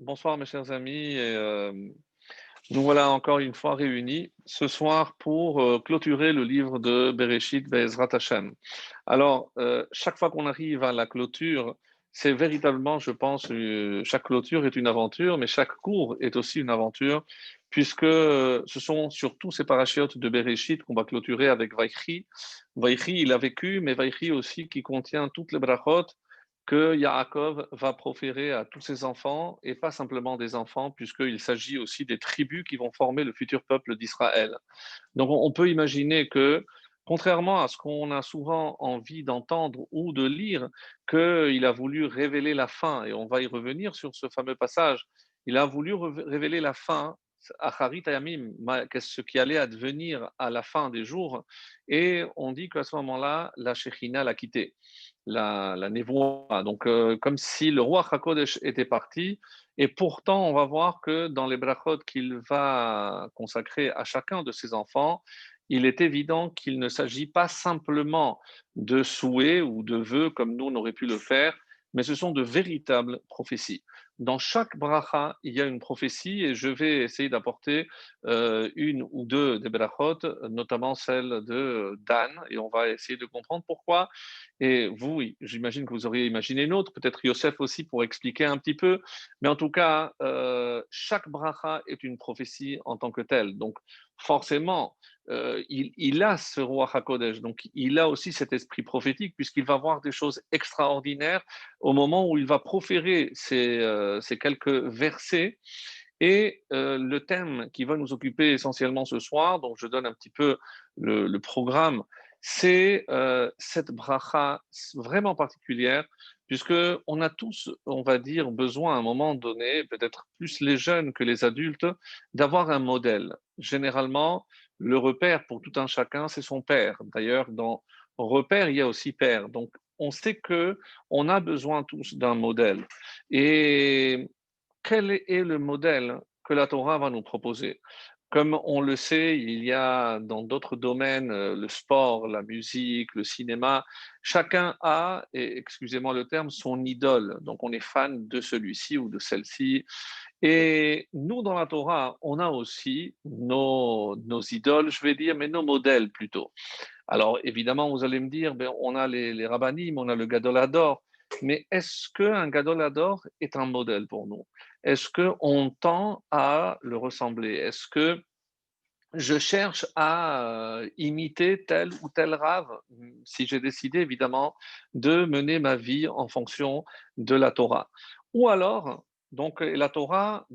Bonsoir mes chers amis, nous voilà encore une fois réunis ce soir pour clôturer le livre de Bereshit Be'ezrat Hashem. Alors, chaque fois qu'on arrive à la clôture, c'est véritablement, je pense, chaque clôture est une aventure, mais chaque cours est aussi une aventure, puisque ce sont surtout ces parachiotes de Bereshit qu'on va clôturer avec Vaïchi. Vaïchi, il a vécu, mais Vaïchi aussi qui contient toutes les brachot que Yaakov va proférer à tous ses enfants, et pas simplement des enfants, puisqu'il s'agit aussi des tribus qui vont former le futur peuple d'Israël. Donc on peut imaginer que, contrairement à ce qu'on a souvent envie d'entendre ou de lire, qu'il a voulu révéler la fin, et on va y revenir sur ce fameux passage, il a voulu révéler la fin, Acharit Hayamim, qu'est-ce qui allait advenir à la fin des jours, et on dit qu'à ce moment-là, la Shekhinah l'a quitté, la névoie, donc comme si le roi HaKodesh était parti, et pourtant on va voir que dans les brachot qu'il va consacrer à chacun de ses enfants, il est évident qu'il ne s'agit pas simplement de souhaits ou de vœux comme nous on aurait pu le faire, mais ce sont de véritables prophéties. Dans chaque bracha, il y a une prophétie et je vais essayer d'apporter une ou deux des brachot, notamment celle de Dan, et on va essayer de comprendre pourquoi. Et vous, oui, j'imagine que vous auriez imaginé une autre, peut-être Yosef aussi pour expliquer un petit peu, mais en tout cas, chaque bracha est une prophétie en tant que telle. Donc, forcément, il a ce roi Hakodesh, donc il a aussi cet esprit prophétique, puisqu'il va voir des choses extraordinaires au moment où il va proférer ces quelques versets. Et le thème qui va nous occuper essentiellement ce soir, donc je donne un petit peu le programme, c'est cette bracha vraiment particulière, puisque on a tous, on va dire, besoin à un moment donné, peut-être plus les jeunes que les adultes, d'avoir un modèle. Généralement, le repère pour tout un chacun, c'est son père. D'ailleurs, dans repère, il y a aussi père. Donc, on sait que on a besoin tous d'un modèle. Et quel est le modèle que la Torah va nous proposer? Comme on le sait, il y a dans d'autres domaines, le sport, la musique, le cinéma, chacun a, et excusez-moi le terme, son idole. Donc on est fan de celui-ci ou de celle-ci. Et nous, dans la Torah, on a aussi nos idoles, je vais dire, mais nos modèles plutôt. Alors évidemment, vous allez me dire, ben, on a les rabbinim, on a le Gadol Hador, mais est-ce qu'un Gadol Hador est un modèle pour nous? Est-ce qu'on tend à le ressembler? Est-ce que je cherche à imiter tel ou tel rave, si j'ai décidé évidemment de mener ma vie en fonction de la Torah? Ou alors, donc, la Torah,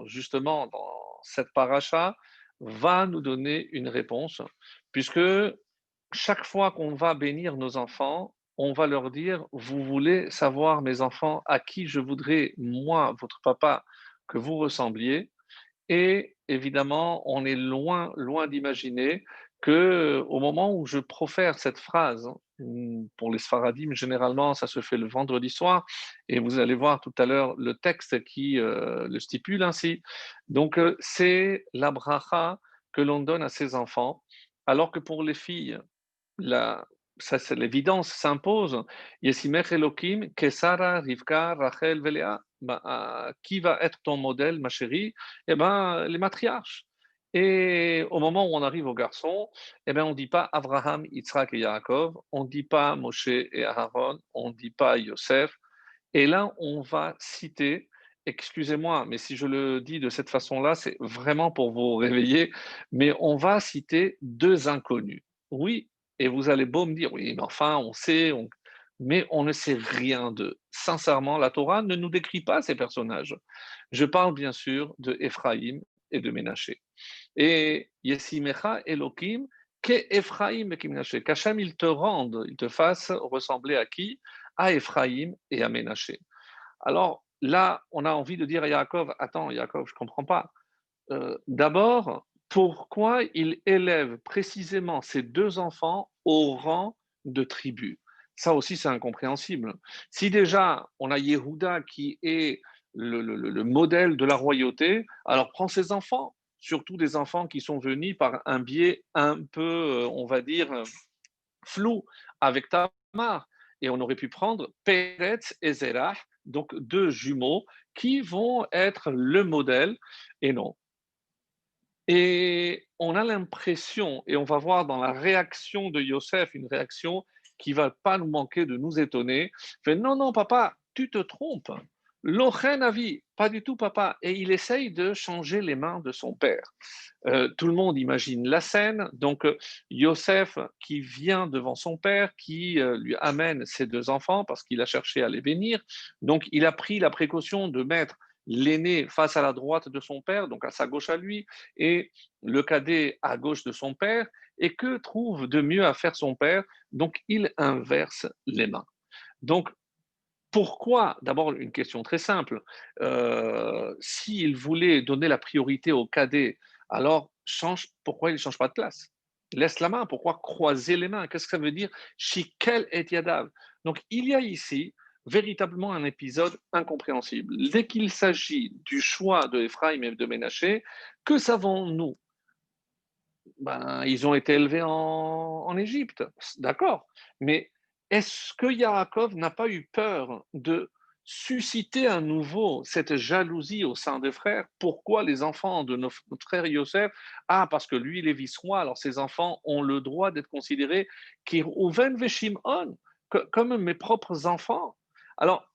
justement dans cette paracha, va nous donner une réponse, puisque chaque fois qu'on va bénir nos enfants, on va leur dire, vous voulez savoir, mes enfants, à qui je voudrais, moi, votre papa, que vous ressembliez. Et évidemment, on est loin, loin d'imaginer que au moment où je profère cette phrase, pour les Sfaradim, généralement, ça se fait le vendredi soir, et vous allez voir tout à l'heure le texte qui le stipule ainsi. Donc, c'est la bracha que l'on donne à ses enfants, alors que pour les filles, la ça c'est l'évidence s'impose. Yesimech Elohim, Kesara, Rivka, Rachel, Véléa. Ben, qui va être ton modèle, ma chérie? Eh ben, les matriarches. Et au moment où on arrive aux garçons, eh ben, on ne dit pas Abraham, Yitzhak et Yaakov, on ne dit pas Moshe et Aaron, on ne dit pas Yosef. Et là, on va citer, excusez-moi, mais si je le dis de cette façon-là, c'est vraiment pour vous réveiller, mais on va citer deux inconnus. Oui, et vous allez beau me dire, oui, mais enfin, on sait, mais on ne sait rien d'eux. Sincèrement, la Torah ne nous décrit pas ces personnages. Je parle bien sûr de Éphraïm et de Ménaché. Et Yesimecha Elohim, que Ephraim et Ménaché, qu'Hachem il te rende, il te fasse ressembler à qui? À Ephraim et à Ménaché. Alors là, on a envie de dire à Yaakov, attends, Yaakov, je ne comprends pas. D'abord, pourquoi il élève précisément ces deux enfants au rang de tribu? Ça aussi, c'est incompréhensible. Si déjà, on a Yehuda qui est le modèle de la royauté, alors prends ses enfants, surtout des enfants qui sont venus par un biais un peu, on va dire, flou avec Tamar. Et on aurait pu prendre Peretz et Zerah, donc deux jumeaux qui vont être le modèle et non. Et on a l'impression, et on va voir dans la réaction de Yosef, une réaction qui va pas nous manquer de nous étonner. Il fait non, non, papa, tu te trompes. Lochen avi, pas du tout, papa. Et il essaye de changer les mains de son père. Tout le monde imagine la scène. Donc, Yosef qui vient devant son père, qui lui amène ses deux enfants parce qu'il a cherché à les bénir. Donc, il a pris la précaution de mettre l'aîné face à la droite de son père, donc à sa gauche à lui, et le cadet à gauche de son père. Et que trouve de mieux à faire son père? Donc, il inverse les mains. Donc, pourquoi? D'abord, une question très simple. S'il voulait donner la priorité au cadet, alors pourquoi il ne change pas de place? Laisse la main, pourquoi croiser les mains? Qu'est-ce que ça veut dire? Shikel et Yadav. Donc, il y a ici véritablement un épisode incompréhensible. Dès qu'il s'agit du choix de Ephraim et de Ménaché, que savons-nous? Ben, ils ont été élevés en Égypte, d'accord. Mais est-ce que Yaakov n'a pas eu peur de susciter à nouveau cette jalousie au sein des frères? Pourquoi les enfants de notre frère Yosef? Ah, parce que lui, il est vice-roi, alors ses enfants ont le droit d'être considérés Kirouven Veshimon, comme mes propres enfants. Alors,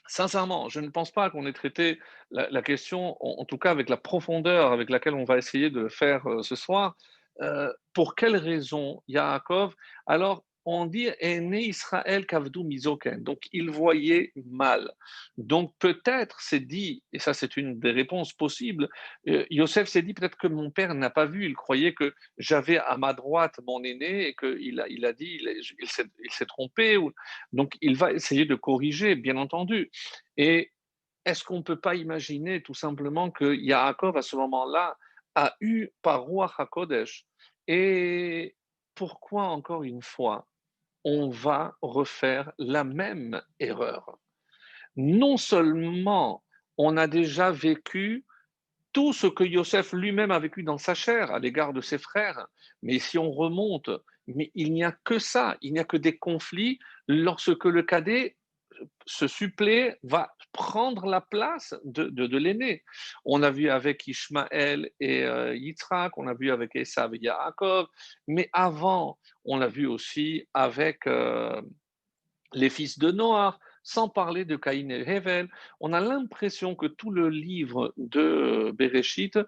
sincèrement, je ne pense pas qu'on ait traité la question, en tout cas avec la profondeur avec laquelle on va essayer de le faire ce soir. Pour quelle raison Yaakov? Alors, on dit Aîné Israël Kavdou Mizoken. Donc, il voyait mal. Donc, peut-être s'est dit, et ça c'est une des réponses possibles, Yosef s'est dit peut-être que mon père n'a pas vu. Il croyait que j'avais à ma droite mon aîné et qu'il a dit, il s'est trompé. Donc, il va essayer de corriger, bien entendu. Et est-ce qu'on ne peut pas imaginer tout simplement que Yaakov, à ce moment-là, a eu par roi HaKodesh? Et pourquoi, encore une fois, on va refaire la même erreur? Non seulement on a déjà vécu tout ce que Yosef lui-même a vécu dans sa chair à l'égard de ses frères, mais si on remonte, mais il n'y a que ça, il n'y a que des conflits lorsque le cadet ce suppléé va prendre la place de l'aîné. On a vu avec Ishmaël et Yitzhak, on a vu avec Esav et Yaakov, mais avant, on l'a vu aussi avec les fils de Noach, sans parler de Caïn et Hevel. On a l'impression que tout le livre de Bereshit,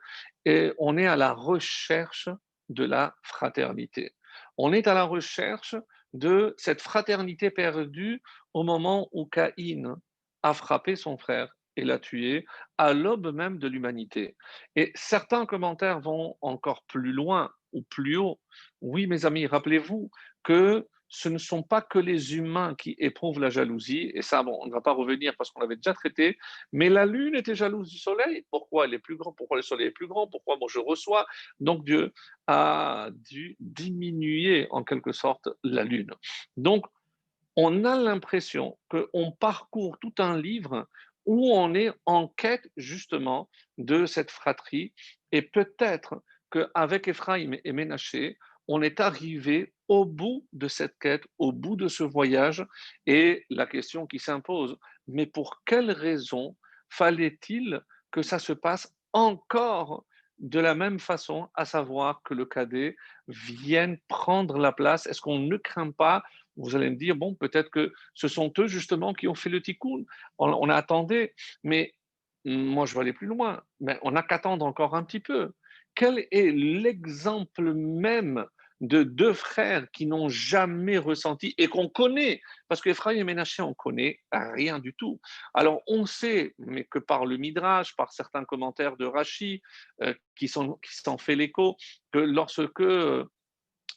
on est à la recherche de la fraternité. On est à la recherche de cette fraternité perdue au moment où Caïn a frappé son frère et l'a tué à l'aube même de l'humanité. Et certains commentaires vont encore plus loin ou plus haut. Oui, mes amis, rappelez-vous que ce ne sont pas que les humains qui éprouvent la jalousie, et ça, bon, on ne va pas revenir parce qu'on l'avait déjà traité, mais la Lune était jalouse du Soleil. Pourquoi elle est plus grande? Pourquoi le Soleil est plus grand? Pourquoi moi je reçois? Donc Dieu a dû diminuer en quelque sorte la Lune. Donc on a l'impression qu'on parcourt tout un livre où on est en quête justement de cette fratrie, et peut-être qu'avec Ephraim et Ménaché, on est arrivé au bout de cette quête, au bout de ce voyage, et la question qui s'impose, mais pour quelle raison fallait-il que ça se passe encore de la même façon, à savoir que le cadet vienne prendre la place? Est-ce qu'on ne craint pas? Vous allez me dire, bon, peut-être que ce sont eux justement qui ont fait le tikkun. On attendait, mais moi je vais aller plus loin. Mais on n'a qu'attendre encore un petit peu. Quel est l'exemple même de deux frères qui n'ont jamais ressenti et qu'on connaît, parce que Ephraim et Ménaché, on connaît rien du tout. Alors on sait, mais que par le Midrash, par certains commentaires de Rashi, qui s'en fait l'écho, que lorsque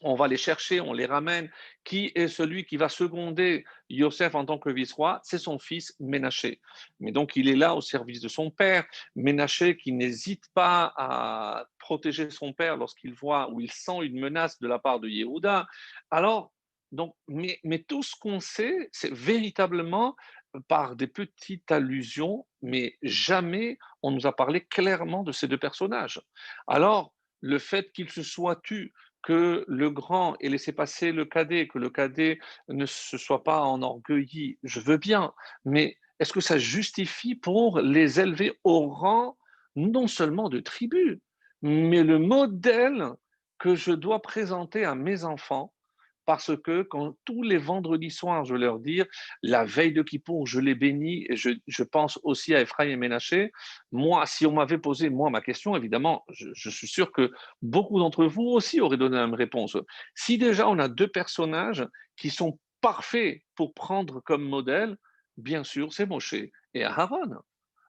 on va les chercher, on les ramène. Qui est celui qui va seconder Yosef en tant que vice-roi? C'est son fils Ménaché. Mais donc il est là au service de son père. Ménaché qui n'hésite pas à protéger son père lorsqu'il voit ou il sent une menace de la part de Yehuda. Alors, donc, mais tout ce qu'on sait, c'est véritablement par des petites allusions, mais jamais on nous a parlé clairement de ces deux personnages. Alors, le fait qu'ils se soient tus, que le grand ait laissé passer le cadet, que le cadet ne se soit pas enorgueilli, je veux bien, mais est-ce que ça justifie pour les élever au rang non seulement de tribu, mais le modèle que je dois présenter à mes enfants parce que quand tous les vendredis soirs, je leur dis, la veille de Kippour, je les bénis et je pense aussi à Ephraim et Ménaché. Moi, si on m'avait posé, moi, ma question, évidemment, je suis sûr que beaucoup d'entre vous aussi auraient donné la même réponse. Si déjà on a deux personnages qui sont parfaits pour prendre comme modèle, bien sûr, c'est Moshe et Aaron.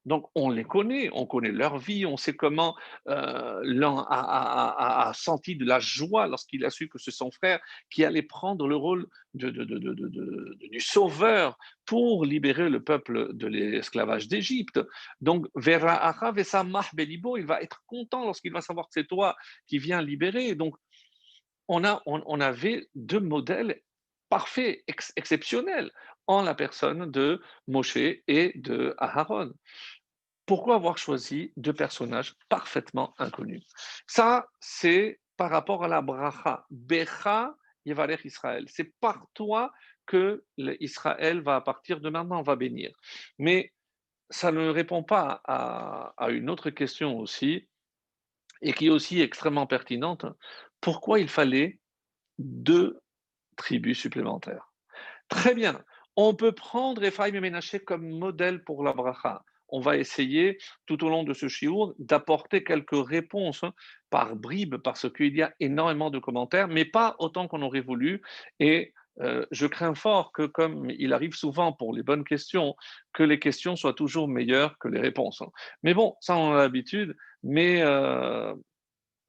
Donc, on les connaît, on connaît leur vie, on sait comment l'un a senti de la joie lorsqu'il a su que c'est son frère qui allait prendre le rôle du sauveur pour libérer le peuple de l'esclavage d'Égypte. Donc, Vera'acha Vesamach Belibo, il va être content lorsqu'il va savoir que c'est toi qui viens libérer. Donc, on avait deux modèles parfaits, exceptionnels, en la personne de Moshe et de Aaron. Pourquoi avoir choisi deux personnages parfaitement inconnus? Ça, c'est par rapport à la bracha. Becha Yevalech Israël. C'est par toi que Israël va, à partir de maintenant, va bénir. Mais ça ne répond pas à une autre question aussi, et qui est aussi extrêmement pertinente. Pourquoi il fallait deux tribus supplémentaires? Très bien. On peut prendre Ephraim et Ménaché comme modèle pour la bracha. On va essayer, tout au long de ce shiur, d'apporter quelques réponses par bribes, parce qu'il y a énormément de commentaires, mais pas autant qu'on aurait voulu. Et je crains fort que, comme il arrive souvent pour les bonnes questions, que les questions soient toujours meilleures que les réponses. Mais bon, ça on a l'habitude. Mais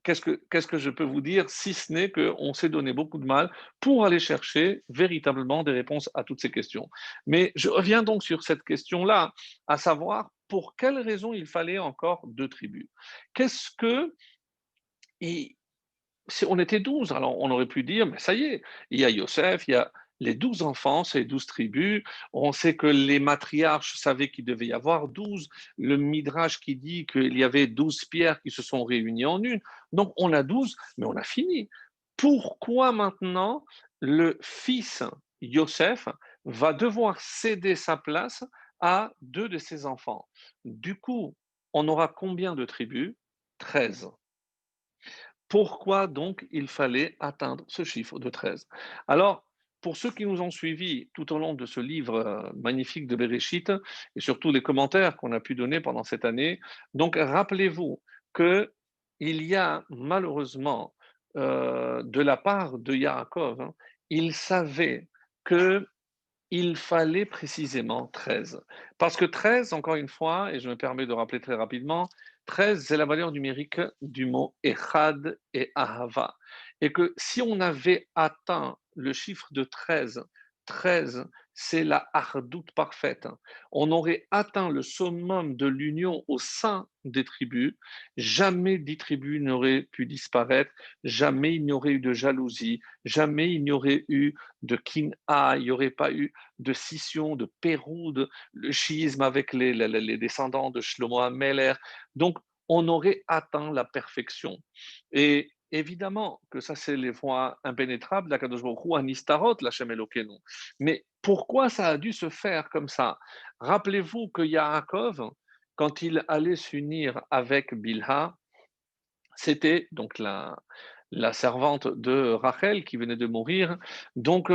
qu'est-ce que je peux vous dire, si ce n'est qu'on s'est donné beaucoup de mal pour aller chercher véritablement des réponses à toutes ces questions. Mais je reviens donc sur cette question-là, à savoir pour quelles raisons il fallait encore deux tribus. Qu'est-ce que... il- on était 12, alors on aurait pu dire, mais ça y est, il y a Yosef, il y a les 12 enfants, c'est 12 tribus. On sait que les matriarches savaient qu'il devait y avoir 12. Le Midrash qui dit qu'il y avait 12 pierres qui se sont réunies en une. Donc on a 12, mais on a fini. Pourquoi maintenant le fils Yosef va devoir céder sa place à deux de ses enfants? Du coup, on aura combien de tribus? 13. Pourquoi donc il fallait atteindre ce chiffre de 13? Alors, pour ceux qui nous ont suivis tout au long de ce livre magnifique de Bereshit, et surtout les commentaires qu'on a pu donner pendant cette année, donc rappelez-vous qu'il y a malheureusement de la part de Yaakov, hein, il savait que il fallait précisément 13. Parce que 13, encore une fois, et je me permets de rappeler très rapidement, 13, c'est la valeur numérique du mot Echad et Ahava. Et que si on avait atteint le chiffre de 13, 13, c'est la hardoute parfaite. On aurait atteint le summum de l'union au sein des tribus. Jamais 10 tribus n'auraient pu disparaître. Jamais il n'y aurait eu de jalousie. Jamais il n'y aurait eu de kin'a. Il n'y aurait pas eu de scission, de Péroud, le chiisme avec les descendants de Shlomo HaMelech. Donc, on aurait atteint la perfection. Et évidemment que ça, c'est les voies impénétrables d'Akadosh Baruch Hu, Anistarot, l'Hashem Elokeinu. Mais pourquoi ça a dû se faire comme ça? Rappelez-vous que Yaakov, quand il allait s'unir avec Bilha, c'était donc la servante de Rachel qui venait de mourir. Donc,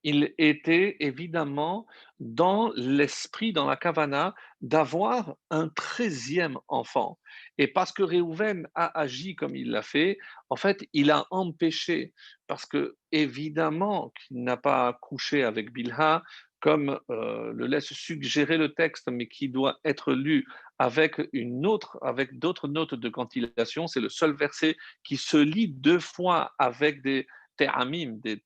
il était évidemment dans l'esprit, dans la kavana, d'avoir un 13e enfant. Et parce que Réhouven a agi comme il l'a fait, en fait, il a empêché, parce que évidemment qu'il n'a pas couché avec Bilha, comme le laisse suggérer le texte, mais qui doit être lu avec avec d'autres notes de cantillation. C'est le seul verset qui se lit deux fois avec des théramim, des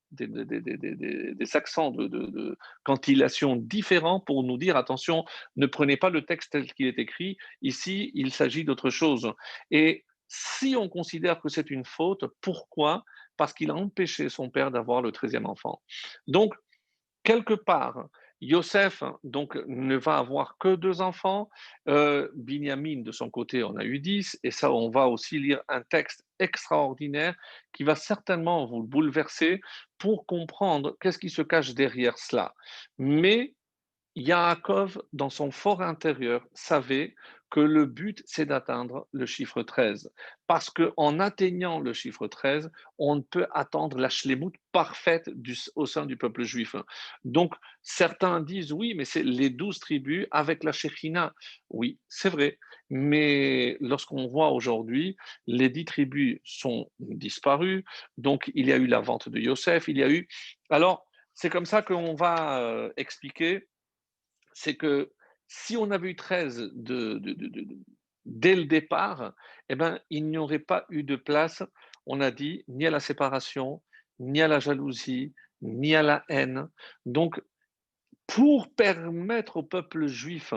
accents de cantillation différents pour nous dire attention, ne prenez pas le texte tel qu'il est écrit. Ici, il s'agit d'autre chose. Et si on considère que c'est une faute, pourquoi? Parce qu'il a empêché son père d'avoir le 13e enfant. Donc, quelque part, Yosef donc ne va avoir que deux enfants. Binyamin, de son côté, en a eu 10. Et ça, on va aussi lire un texte extraordinaire qui va certainement vous bouleverser pour comprendre qu'est-ce qui se cache derrière cela. Mais Yaakov, dans son fort intérieur, savait que le but, c'est d'atteindre le chiffre 13. Parce qu'en atteignant le chiffre 13, on ne peut attendre la shlémout parfaite au sein du peuple juif. Donc, certains disent, oui, mais c'est les 12 tribus avec la Shekhinah. Oui, c'est vrai. Mais lorsqu'on voit aujourd'hui, les 10 tribus sont disparues. Donc, il y a eu la vente de Yosef, il y a eu... Alors, c'est comme ça qu'on va expliquer, c'est que si on avait eu 13 dès le départ, eh ben, il n'y aurait pas eu de place, on a dit, ni à la séparation, ni à la jalousie, ni à la haine. Donc, pour permettre au peuple juif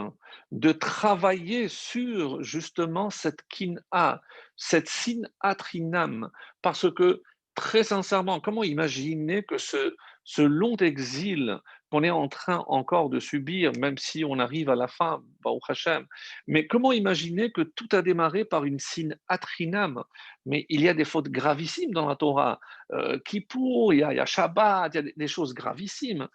de travailler sur justement cette kin'a, cette sinatrinam, parce que très sincèrement, comment imaginer que ce long exil qu'on est en train encore de subir, même si on arrive à la fin, Baruch Hashem, mais comment imaginer que tout a démarré par une sinatrinam? Mais il y a des fautes gravissimes dans la Torah. Kippour, il y a Shabbat, il y a des choses gravissimes.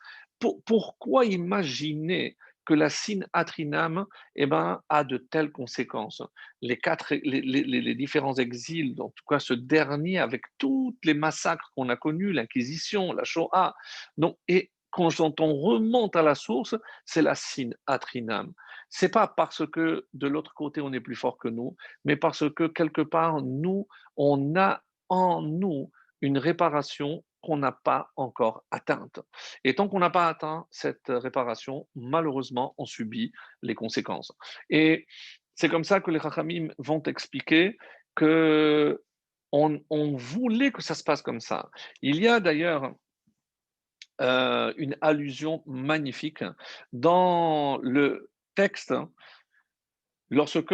Pourquoi imaginer que la sine atrinam eh ben, a de telles conséquences? Les différents exils, en tout cas ce dernier, avec tous les massacres qu'on a connus, l'Inquisition, la Shoah, donc, et quand on remonte à la source, c'est la sine atrinam. C'est pas parce que de l'autre côté on est plus fort que nous, mais parce que quelque part nous, on a en nous une réparation qu'on n'a pas encore atteinte. Et tant qu'on n'a pas atteint cette réparation, malheureusement, on subit les conséquences. Et c'est comme ça que les Chachamim vont expliquer que on voulait que ça se passe comme ça. Il y a d'ailleurs une allusion magnifique dans le texte lorsque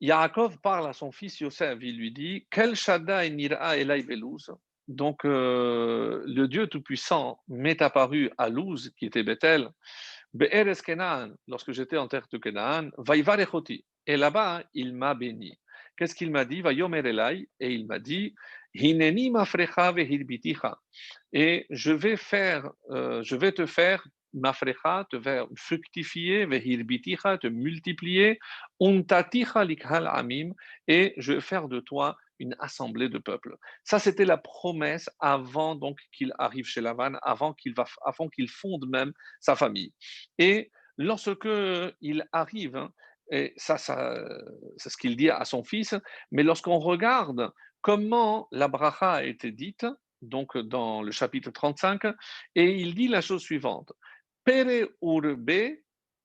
Yaakov parle à son fils Yosef. Il lui dit Quel Shaddai nira elai belouz. Donc, le Dieu Tout-Puissant m'est apparu à Luz, qui était Bethel, Be'eres Kenaan, lorsque j'étais en terre de Kenaan, Vaivarechoti. Et là-bas, il m'a béni. Qu'est-ce qu'il m'a dit? Vayomer Elai, et il m'a dit, Hineni mafrecha vehirbiticha. Et je vais te faire mafrecha, te faire fructifier, vehirbiticha, te multiplier, untaticha likhal amim, et je vais faire de toi une assemblée de peuples. Ça, c'était la promesse avant donc qu'il arrive chez Lavan, avant qu'il fonde même sa famille. Et lorsque il arrive, et ça c'est ce qu'il dit à son fils, mais lorsqu'on regarde comment la bracha a été dite, donc dans le chapitre 35, et il dit la chose suivante Pere urbe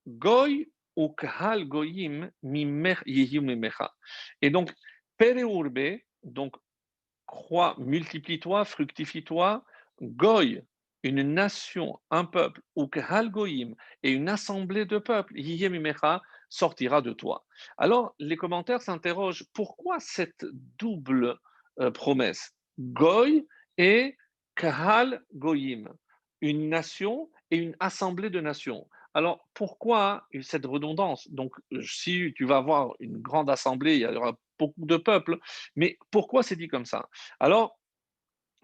goy ukhal goyim mimer mimecha. Et donc, Pere urbe, donc crois, multiplie-toi, fructifie-toi, goy, une nation, un peuple, ou kahal goyim, et une assemblée de peuples, yiyemimecha, sortira de toi. Alors, les commentaires s'interrogent, pourquoi cette double promesse? Goy et kahal goyim, une nation et une assemblée de nations. Alors, pourquoi cette redondance? Donc, si tu vas avoir une grande assemblée, il y aura beaucoup de peuples, mais pourquoi c'est dit comme ça? Alors,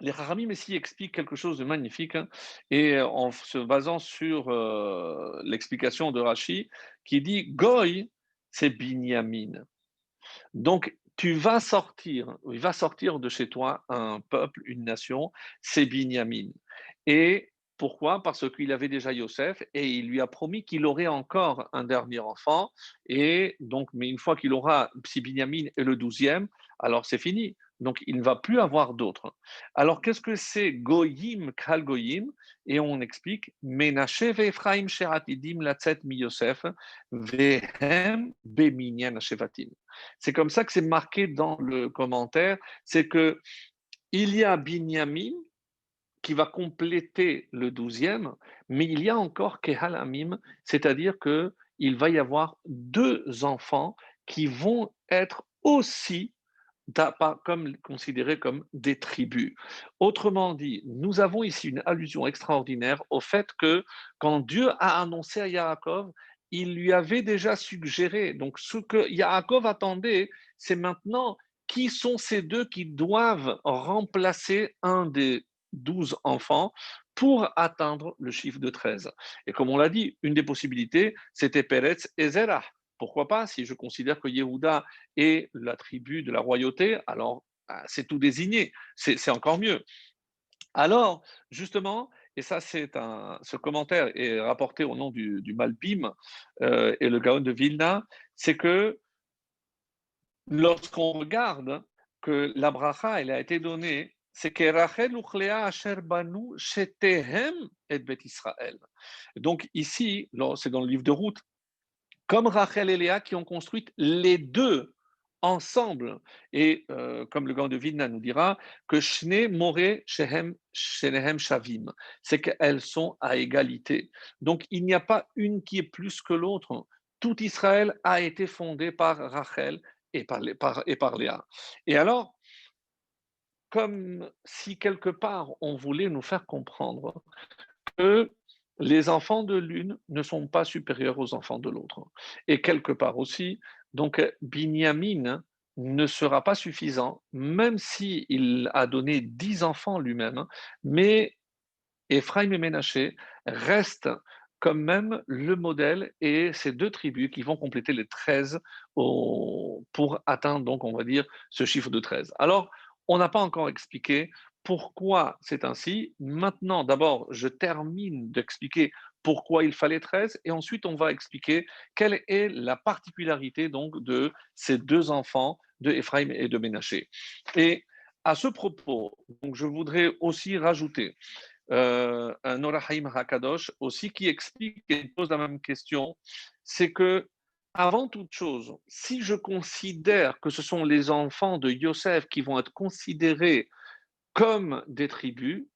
les Haramim ici expliquent quelque chose de magnifique, hein, et en se basant sur l'explication de Rashi, qui dit Goy, c'est Binyamin. Donc, il va sortir de chez toi un peuple, une nation, c'est Binyamin. Et pourquoi? Parce qu'il avait déjà Yosef et il lui a promis qu'il aurait encore un dernier enfant. Et donc, mais une fois qu'il aura, si Binyamin est le 12e, alors c'est fini. Donc, il ne va plus avoir d'autres. Alors, qu'est-ce que c'est Goyim, Kal Goyim? Et on explique Menaché ve'Ephraim sheratidim latzet mi Yosef vehem beminyan shevatim. C'est comme ça que c'est marqué dans le commentaire, c'est que il y a Binyamin qui va compléter le 12e, mais il y a encore Kehalamim, c'est-à-dire que il va y avoir deux enfants qui vont être aussi comme considérés comme des tribus. Autrement dit, nous avons ici une allusion extraordinaire au fait que quand Dieu a annoncé à Yaakov, il lui avait déjà suggéré. Donc, ce que Yaakov attendait, c'est maintenant qui sont ces deux qui doivent remplacer un des 12 enfants pour atteindre le chiffre de 13. Et comme on l'a dit, une des possibilités, c'était Peretz et Zerah. Pourquoi pas, si je considère que Yehuda est la tribu de la royauté, alors c'est tout désigné, c'est encore mieux. Alors, justement, et ça, ce commentaire est rapporté au nom du Malbim et le Gaon de Vilna, c'est que lorsqu'on regarde que la bracha, elle a été donnée, c'est que Rachel uchlea asher banu shetehem et Bet Israël. Donc ici, c'est dans le livre de Ruth, comme Rachel et Léa qui ont construit les deux ensemble. Et comme le gant de Vilna nous dira, que Shne More Shenehem Shavim, c'est qu'elles sont à égalité. Donc il n'y a pas une qui est plus que l'autre. Tout Israël a été fondé par Rachel et par Léa. Et alors, comme si quelque part on voulait nous faire comprendre que les enfants de l'une ne sont pas supérieurs aux enfants de l'autre. Et quelque part aussi, donc Binyamin ne sera pas suffisant, même s'il a donné 10 enfants lui-même, mais Ephraim et Ménaché restent quand même le modèle et ces deux tribus qui vont compléter les 13 pour atteindre, donc, on va dire, ce chiffre de 13. Alors, on n'a pas encore expliqué pourquoi c'est ainsi. Maintenant, d'abord, je termine d'expliquer pourquoi il fallait 13 et ensuite, on va expliquer quelle est la particularité donc de ces deux enfants de Ephraim et de Ménaché. Et à ce propos, donc, je voudrais aussi rajouter un Orahaim Hakadosh aussi qui explique et pose la même question, c'est que avant toute chose, si je considère que ce sont les enfants de Yosef qui vont être considérés comme des tribus,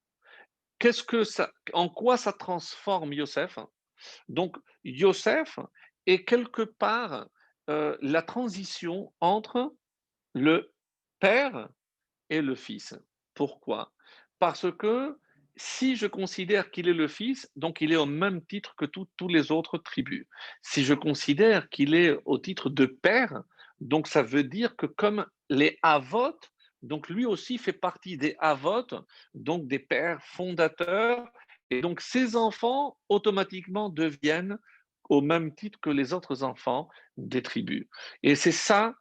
en quoi ça transforme Yosef? Donc Yosef est quelque part la transition entre le père et le fils. Pourquoi? Parce que si je considère qu'il est le fils, donc il est au même titre que tous les autres tribus. Si je considère qu'il est au titre de père, donc ça veut dire que comme les Havot, donc lui aussi fait partie des Havot, donc des pères fondateurs, et donc ses enfants automatiquement deviennent au même titre que les autres enfants des tribus. Et c'est ça,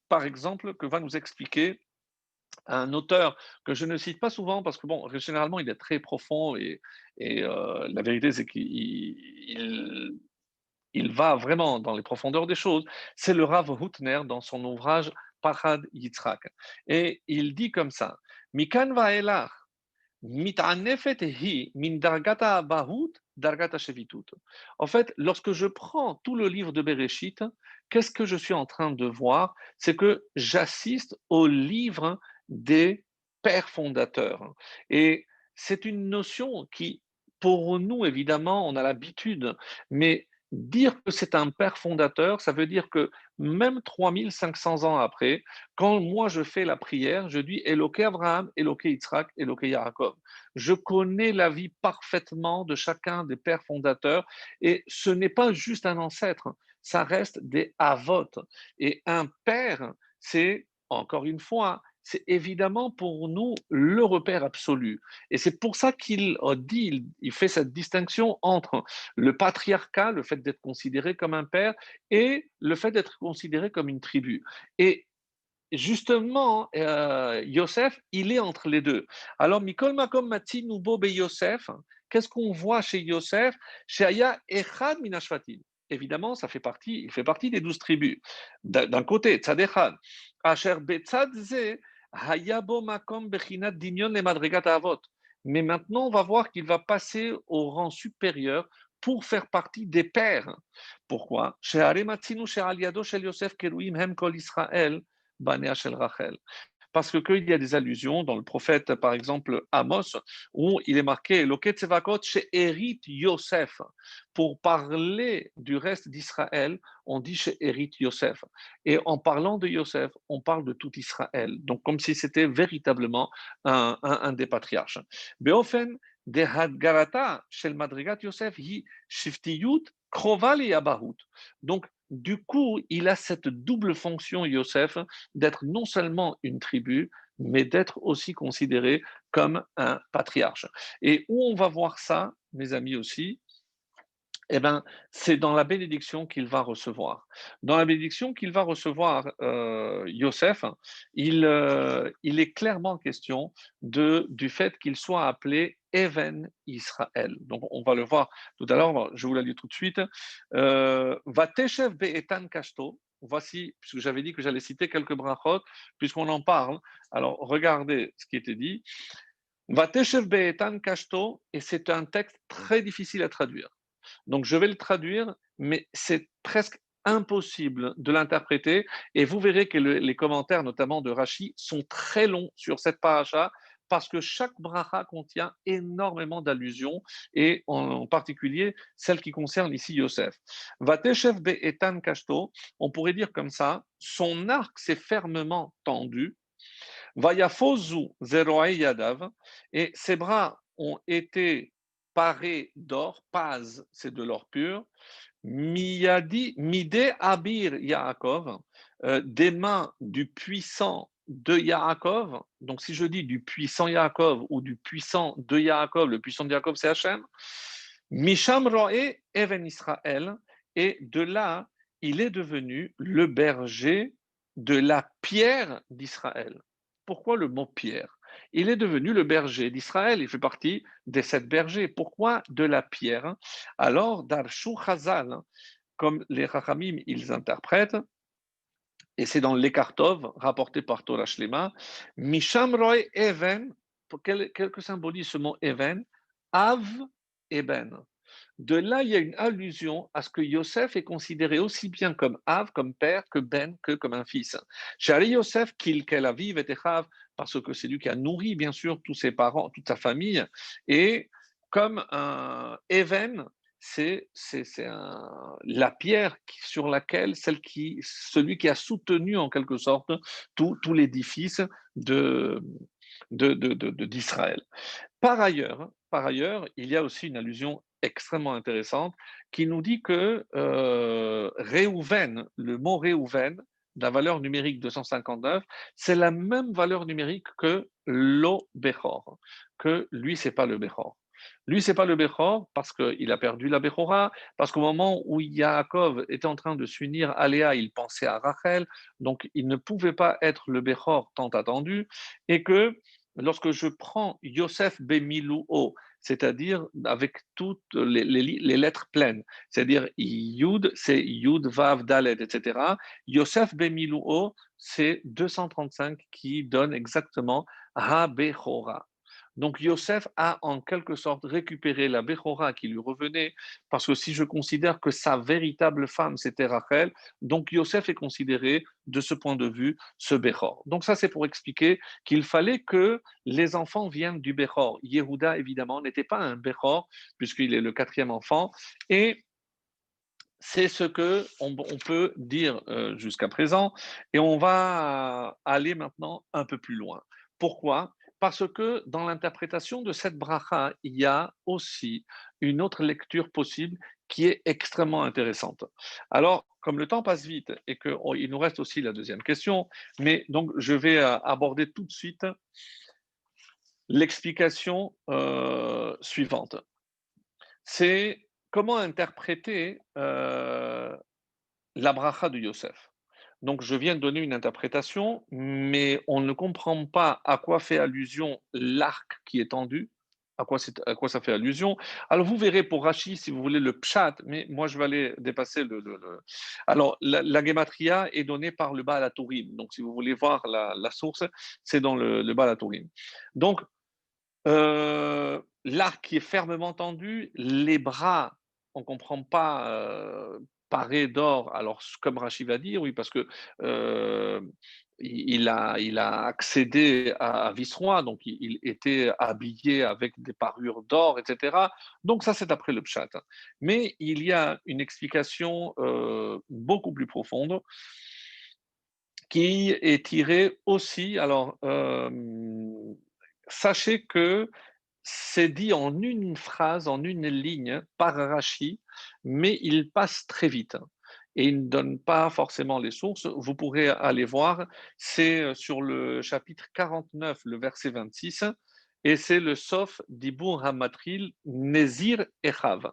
par exemple, que va nous expliquer un auteur que je ne cite pas souvent parce que, bon, généralement, il est très profond et la vérité, c'est qu'il va vraiment dans les profondeurs des choses. C'est le Rav Hutner dans son ouvrage Pachad Yitzhak. Et il dit comme ça, Mikan vaelach, mitanefet hi min dargata abahut, dargata shevitut. En fait, lorsque je prends tout le livre de Bereshit, qu'est-ce que je suis en train de voir? C'est que j'assiste au livre des pères fondateurs. Et c'est une notion qui, pour nous, évidemment, on a l'habitude, mais dire que c'est un père fondateur, ça veut dire que même 3500 ans après, quand moi je fais la prière, je dis Eloké Abraham, Eloké Yitzhak, Eloké Yaakov. Je connais la vie parfaitement de chacun des pères fondateurs et ce n'est pas juste un ancêtre, ça reste des avotes. Et un père, c'est, encore une fois, c'est évidemment pour nous le repère absolu. Et c'est pour ça qu'il dit, il fait cette distinction entre le patriarcat, le fait d'être considéré comme un père, et le fait d'être considéré comme une tribu. Et justement, Yosef, il est entre les deux. Alors, Mikol Makom Mati Nubo Be Yosef, qu'est-ce qu'on voit chez Yosef? Chez Aya Echad Minashvatim. Évidemment, il fait partie des 12 tribus. D'un côté, Tzad Echad. Asher Betzad Ze, Hayabo Makom Bechinat Dinyon Le Madregat Avot. Mais maintenant, on va voir qu'il va passer au rang supérieur pour faire partie des pères. Pourquoi? Chez Arematzinu, chez Aliado, chez Yosef, Keruim, Hem Kol Israël. Banéa Shel Rachel. Parce qu'il y a des allusions dans le prophète, par exemple, Amos, où il est marqué Loket Tsevakot chez Erit Yosef. Pour parler du reste d'Israël, on dit chez Erit Yosef. Et en parlant de Yosef, on parle de tout Israël. Donc, comme si c'était véritablement un des patriarches. Beofen de Hadgarata shel Madrigat Yosef hi shiftiyut krova li Yabahut. Donc, du coup, il a cette double fonction, Yosef, d'être non seulement une tribu, mais d'être aussi considéré comme un patriarche. Et où on va voir ça, mes amis aussi, eh ben, c'est dans la bénédiction qu'il va recevoir. Dans la bénédiction qu'il va recevoir, Yosef, il est clairement question du fait qu'il soit appelé Even Israël. Donc, on va le voir tout à l'heure, je vous la lis tout de suite. Vateshev be'etan kashto. Voici, puisque j'avais dit que j'allais citer quelques brachot, puisqu'on en parle. Alors, regardez ce qui était dit. Vateshev be'etan kashto, et c'est un texte très difficile à traduire. Donc, je vais le traduire, mais c'est presque impossible de l'interpréter. Et vous verrez que les commentaires, notamment de Rashi, sont très longs sur cette paracha parce que chaque bracha contient énormément d'allusions et en particulier celle qui concerne ici Yosef. Vateshev be'etan kashto, on pourrait dire comme ça, son arc s'est fermement tendu. Vayafozu zeroei yadav, et ses bras ont été parés d'or, paz, c'est de l'or pur. Miyadi, mide abir Yaakov, des mains du puissant de Yaakov. Donc si je dis du puissant Yaakov ou du puissant de Yaakov, le puissant de Yaakov c'est Hachem. Misham roe even Israël, et de là il est devenu le berger de la pierre d'Israël. Pourquoi le mot pierre? Il est devenu le berger d'Israël, il fait partie des 7 bergers. Pourquoi de la pierre? Alors, Darshu Chazal, comme les Chachamim, ils interprètent, et c'est dans l'Ekartov, rapporté par Torah Shlema, Misham Roy Even, que symbolise ce mot Even? Av Eben. De là, il y a une allusion à ce que Yosef est considéré aussi bien comme Av, comme père, que Ben, que comme un fils. Shari Yosef, qu'il a vive et Echav, parce que c'est lui qui a nourri, bien sûr, tous ses parents, toute sa famille, et comme un Even, la pierre sur laquelle, celui qui a soutenu en quelque sorte tout l'édifice de, d'Israël. Par ailleurs, il y a aussi une allusion extrêmement intéressante qui nous dit que Réhouven, le mot Réhouven, la valeur numérique 259, c'est la même valeur numérique que lo Bechor, que lui, c'est pas le Bechor. Lui, c'est pas le Bechor parce qu'il a perdu la Bechora, parce qu'au moment où Yaakov était en train de s'unir à Léa, il pensait à Rachel, donc il ne pouvait pas être le Bechor tant attendu, et que lorsque je prends Yosef Bemilouo, c'est-à-dire avec toutes les lettres pleines, c'est-à-dire Yud, c'est Yud, Vav, Dalet, etc. Yosef Bemilouo, c'est 235 qui donne exactement Ha Bechora. Donc Yosef a en quelque sorte récupéré la Bechora qui lui revenait, parce que si je considère que sa véritable femme c'était Rachel, donc Yosef est considéré de ce point de vue ce Bechor. Donc ça c'est pour expliquer qu'il fallait que les enfants viennent du Bechor. Yehuda évidemment n'était pas un Bechor puisqu'il est le 4e enfant, et c'est ce que on peut dire jusqu'à présent, et on va aller maintenant un peu plus loin. Pourquoi? Parce que dans l'interprétation de cette bracha, il y a aussi une autre lecture possible qui est extrêmement intéressante. Alors, comme le temps passe vite et qu'il nous reste aussi la deuxième question, mais donc je vais aborder tout de suite l'explication suivante. C'est comment interpréter la bracha de Yosef. Donc, je viens de donner une interprétation, mais on ne comprend pas à quoi fait allusion l'arc qui est tendu, à quoi ça fait allusion. Alors, vous verrez pour Rashi, si vous voulez, le pshat, mais moi, je vais aller dépasser Alors, la gematria est donnée par le Baal HaTurim. Donc, si vous voulez voir la source, c'est dans le Baal HaTurim. Donc, l'arc qui est fermement tendu, les bras, on ne comprend pas, parés d'or. Alors, comme Rachid va dire, oui, parce que il a accédé à Vice-Roi, donc il était habillé avec des parures d'or, etc. Donc ça, c'est après le pshat. Mais il y a une explication beaucoup plus profonde qui est tirée aussi. Alors, sachez que c'est dit en une phrase, en une ligne, par Rachi, mais il passe très vite. et il ne donne pas forcément les sources. Vous pourrez aller voir, c'est sur le chapitre 49, le verset 26, et c'est le Sof d'Ibur Hamatril, Nezir Echav.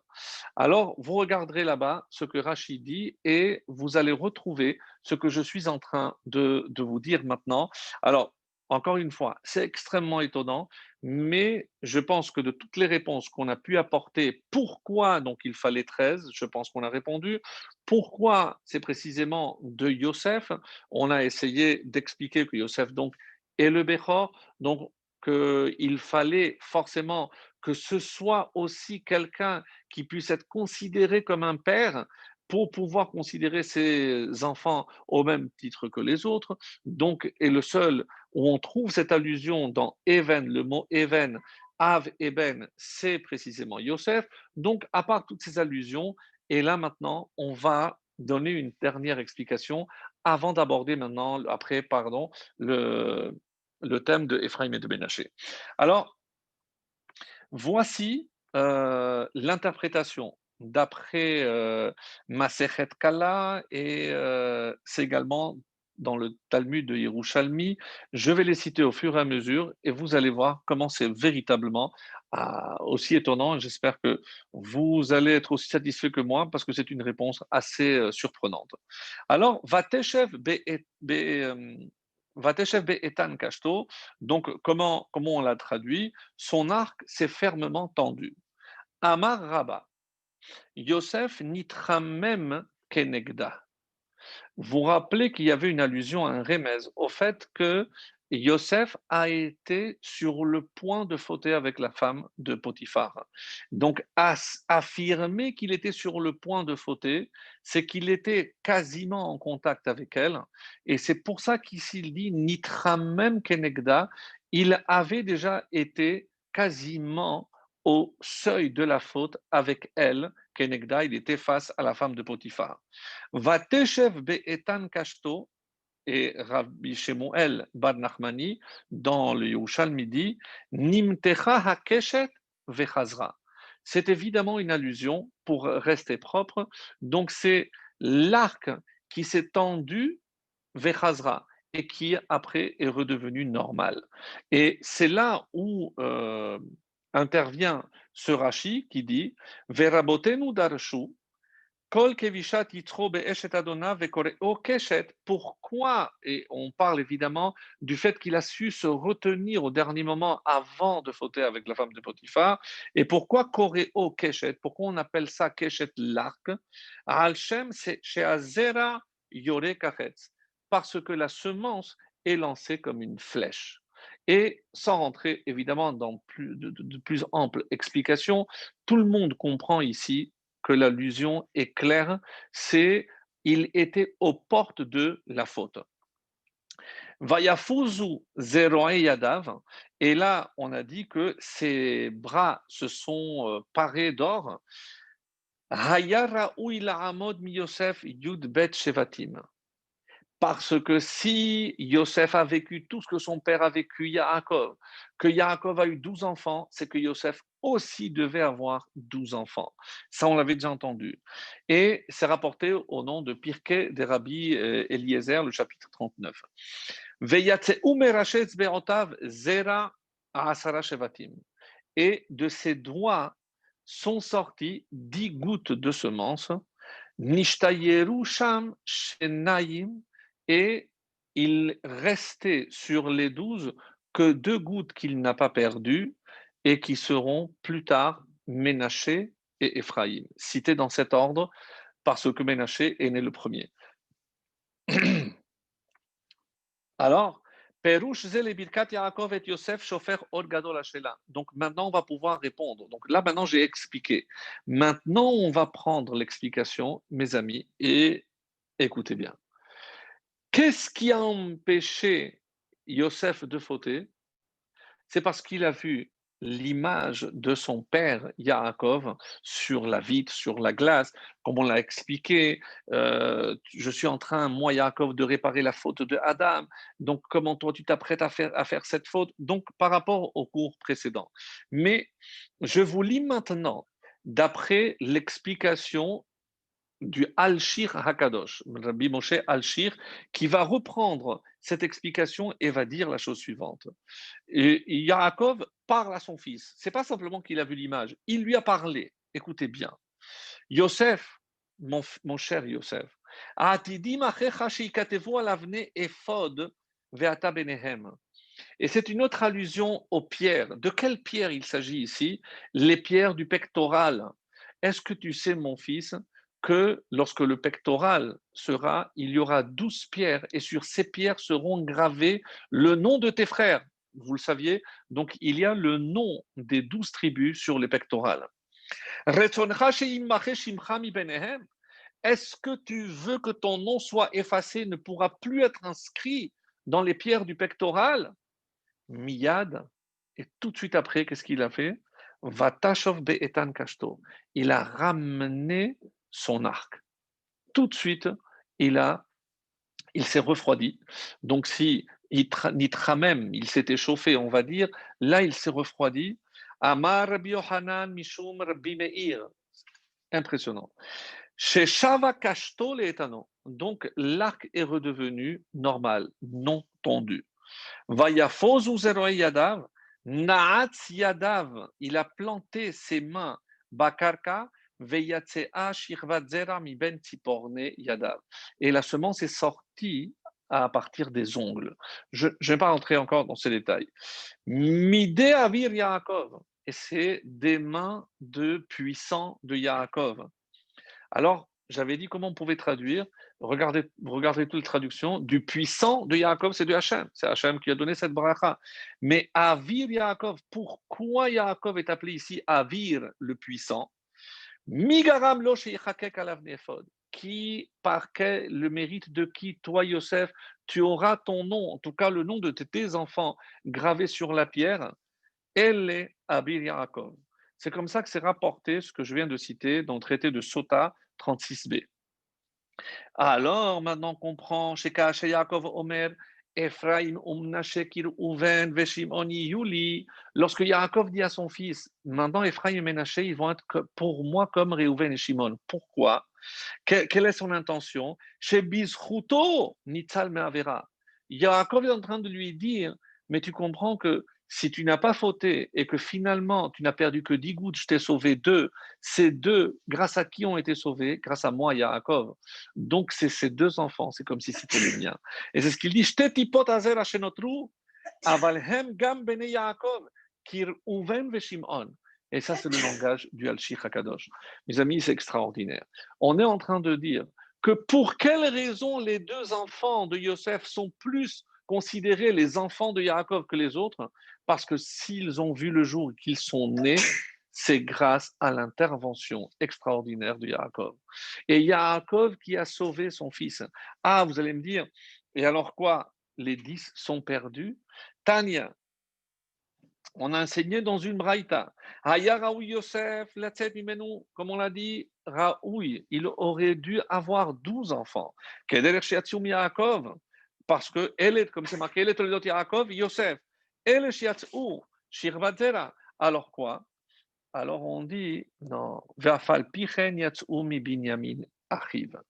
Alors, vous regarderez là-bas ce que Rachid dit et vous allez retrouver ce que je suis en train de vous dire maintenant. Alors, encore une fois, c'est extrêmement étonnant, mais je pense que de toutes les réponses qu'on a pu apporter, pourquoi donc il fallait 13, je pense qu'on a répondu. Pourquoi c'est précisément de Yosef? On a essayé d'expliquer que Yosef donc est le Béchor, donc qu'il fallait forcément que ce soit aussi quelqu'un qui puisse être considéré comme un père pour pouvoir considérer ses enfants au même titre que les autres. Donc, et le seul où on trouve cette allusion dans Even, le mot Even, Av Eben, c'est précisément Yosef. Donc, à part toutes ces allusions, et là maintenant, on va donner une dernière explication avant d'aborder maintenant, après, pardon, le thème de Ephraim et de Ménaché. Alors, voici l'interprétation d'après Masechet Kala et c'est également dans le Talmud de Yerushalmi. Je vais les citer au fur et à mesure et vous allez voir comment c'est véritablement aussi étonnant. J'espère que vous allez être aussi satisfait que moi parce que c'est une réponse assez surprenante. Alors, Vateshev Be'etan Kashto, donc comment on l'a traduit? Son arc s'est fermement tendu. Amar Rabba, Yosef nitramem kenegda. Vous rappelez qu'il y avait une allusion à un remez, au fait que Yosef a été sur le point de fauter avec la femme de Potiphar. Donc, affirmer qu'il était sur le point de fauter, c'est qu'il était quasiment en contact avec elle. Et c'est pour ça qu'ici il dit Nitramem Kenegda, il avait déjà été quasiment au seuil de la faute avec elle. Kenegda, il était face à la femme de Potiphar. Vateshev be'etan kashto, et Rabbi Shemuel Bar Nachmani, dans le Yerushalmi dit, Nimtecha hakeshet vechazra. C'est évidemment une allusion pour rester propre. Donc c'est l'arc qui s'est tendu vechazra et qui après est redevenu normal. Et c'est là où intervient ce Rashi qui dit Verabotenu darshu Kol kevishat yitro be'eshet Adonai vekoreo keshet. Pourquoi? Et on parle évidemment du fait qu'il a su se retenir au dernier moment avant de fauter avec la femme de Potiphar. Et pourquoi koreo keshet? Pourquoi on appelle ça keshet l'arc? Al-Shem, c'est sheazera yore kachetz. Parce que la semence est lancée comme une flèche. Et sans rentrer évidemment dans de plus amples explications, tout le monde comprend ici que l'allusion est claire, c'est il était aux portes de la faute. Vayafuzu zeroe yadav, et là on a dit que ses bras se sont parés d'or. Hayara ou amod mi Yosef yud bet shevatim. Parce que si Yosef a vécu tout ce que son père a vécu, Yaakov, que Yaakov a eu 12 enfants, c'est que Yosef aussi devait avoir 12 enfants. Ça, on l'avait déjà entendu. Et c'est rapporté au nom de Pirkei des Rabbi Eliezer, le chapitre 39. Zera asara shevatim. Et de ses doigts sont sorties 10 gouttes de semences. Nishtayeru sham shenayim, et il restait sur les 12 que 2 gouttes qu'il n'a pas perdues et qui seront plus tard Ménaché et Éphraïm, cités dans cet ordre parce que Ménaché est né le premier. Alors, Perush Zele Birkat Yaakov et Yosef Shofer Od Gadol Hashela. Donc maintenant, on va pouvoir répondre. Donc là, maintenant, j'ai expliqué. Maintenant, on va prendre l'explication, mes amis, et écoutez bien. Qu'est-ce qui a empêché Yosef de fauter? C'est parce qu'il a vu l'image de son père Yaakov sur la vitre, sur la glace, comme on l'a expliqué. Je suis en train, moi Yaakov, de réparer la faute de Adam. Donc comment toi tu t'apprêtes à faire cette faute? Donc par rapport au cours précédent. Mais je vous lis maintenant, d'après l'explication du Al-Shir Hakadosh, Rabbi Moshe Al-Shir, qui va reprendre cette explication et va dire la chose suivante. Et Yaakov parle à son fils. C'est pas simplement qu'il a vu l'image, il lui a parlé. Écoutez bien. Yosef, mon cher Yosef, Atidim achecha sheikatevu alavne ephod ve'ata benehem. Et c'est une autre allusion aux pierres. De quelles pierres il s'agit ici? Les pierres du pectoral. Est-ce que tu sais, mon fils, que lorsque le pectoral sera, il y aura 12 pierres et sur ces pierres seront gravés le nom de tes frères. Vous le saviez? Donc il y a le nom des 12 tribus sur les pectorales. Est-ce que tu veux que ton nom soit effacé, ne pourra plus être inscrit dans les pierres du pectoral? Miyad, et tout de suite après, qu'est-ce qu'il a fait? Vatashov be'etan kashto. Il a ramené son arc. Tout de suite, il s'est refroidi. Donc, si Nitramem, il s'était chauffé, on va dire, là, il s'est refroidi. Amar Rabbi Yohanan Mishum Rabbi Meir. Impressionnant. Chez Shava Kashto le etano. Donc, l'arc est redevenu normal, non tendu. Vayafozu Zeroe Yadav, Naatz Yadav, il a planté ses mains, Bakarka, Veyatsea Shirvat Zera mi ben Tziporne Yadav. Et la semence est sortie à partir des ongles. Je ne vais pas rentrer encore dans ces détails. Mide Avir Yaakov, et c'est des mains de puissants de Yaakov. Alors, j'avais dit comment on pouvait traduire. Regardez toute la traduction. Du puissant de Yaakov, c'est de Hachem. C'est Hachem qui a donné cette bracha. Mais Avir Yaakov, pourquoi Yaakov est appelé ici Avir, le puissant? Migaram lo sheichakek alav nephod. Qui, le mérite de qui, toi, Yosef, tu auras ton nom, en tout cas le nom de tes enfants gravé sur la pierre. Elle est Abir Yaakov. C'est comme ça que c'est rapporté ce que je viens de citer dans le traité de Sota 36b. Alors, maintenant qu'on comprend, chez Yaakov Omer, Ephraim, Umnashe, Kiruven, Veshimoni, Yuli, lorsque Yaakov dit à son fils, maintenant Ephraim et Menaché, ils vont être pour moi comme Reuven et Shimon. Pourquoi? Quelle est son intention? Chez Bizruto, Nitzal Me'avera. Yaakov est en train de lui dire, mais tu comprends que si tu n'as pas fauté et que finalement tu n'as perdu que 10 gouttes, je t'ai sauvé 2, ces 2, grâce à qui ont été sauvés? Grâce à moi, Yaakov. Donc c'est ces 2 enfants, c'est comme si c'était les miens. Et c'est ce qu'il dit, Shtetipot azer ashenotru, avalhem gam bene Yaakov, kir uven veshimon. Et ça, c'est le langage du Al-Shich HaKadosh. Mes amis, c'est extraordinaire. On est en train de dire que pour quelle raison les 2 enfants de Yosef sont plus considérés les enfants de Yaakov que les autres? Parce que s'ils ont vu le jour qu'ils sont nés, c'est grâce à l'intervention extraordinaire de Yaakov. Et Yaakov qui a sauvé son fils. Ah, vous allez me dire, et alors quoi? Les 10 sont perdus? Tania, on a enseigné dans une braïta. Haya Raoui Yosef, comme on l'a dit, Raoui, il aurait dû avoir 12 enfants. Keder Shiatsum Yaakov, parce que elle est, comme c'est marqué, elle est Toledot Yaakov, Yosef. Elle Shiatsu, Shirvat Zera. Alors quoi? Alors on dit, non, Vafal Pichen Yatsu mi Binyamin arrive.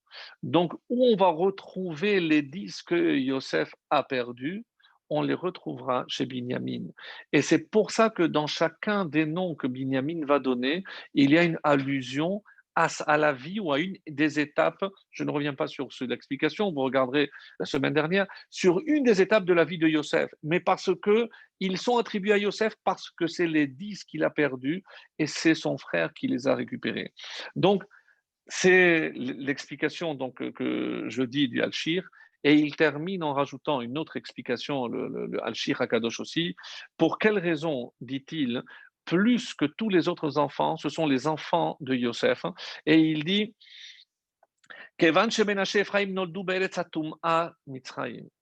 Donc, où on va retrouver les 10 que Yosef a perdus, on les retrouvera chez Binyamin. Et c'est pour ça que dans chacun des noms que Binyamin va donner, il y a une allusion à la vie ou à une des étapes, je ne reviens pas sur l'explication, vous regarderez la semaine dernière, sur une des étapes de la vie de Yosef, mais parce que ils sont attribués à Yosef parce que c'est les 10 qu'il a perdus et c'est son frère qui les a récupérés. Donc, c'est l'explication donc que je dis du Al-Shir, et il termine en rajoutant une autre explication, le Al-Shir Hakadosh aussi. Pour quelle raison, dit-il, plus que tous les autres enfants, ce sont les enfants de Yosef, et il dit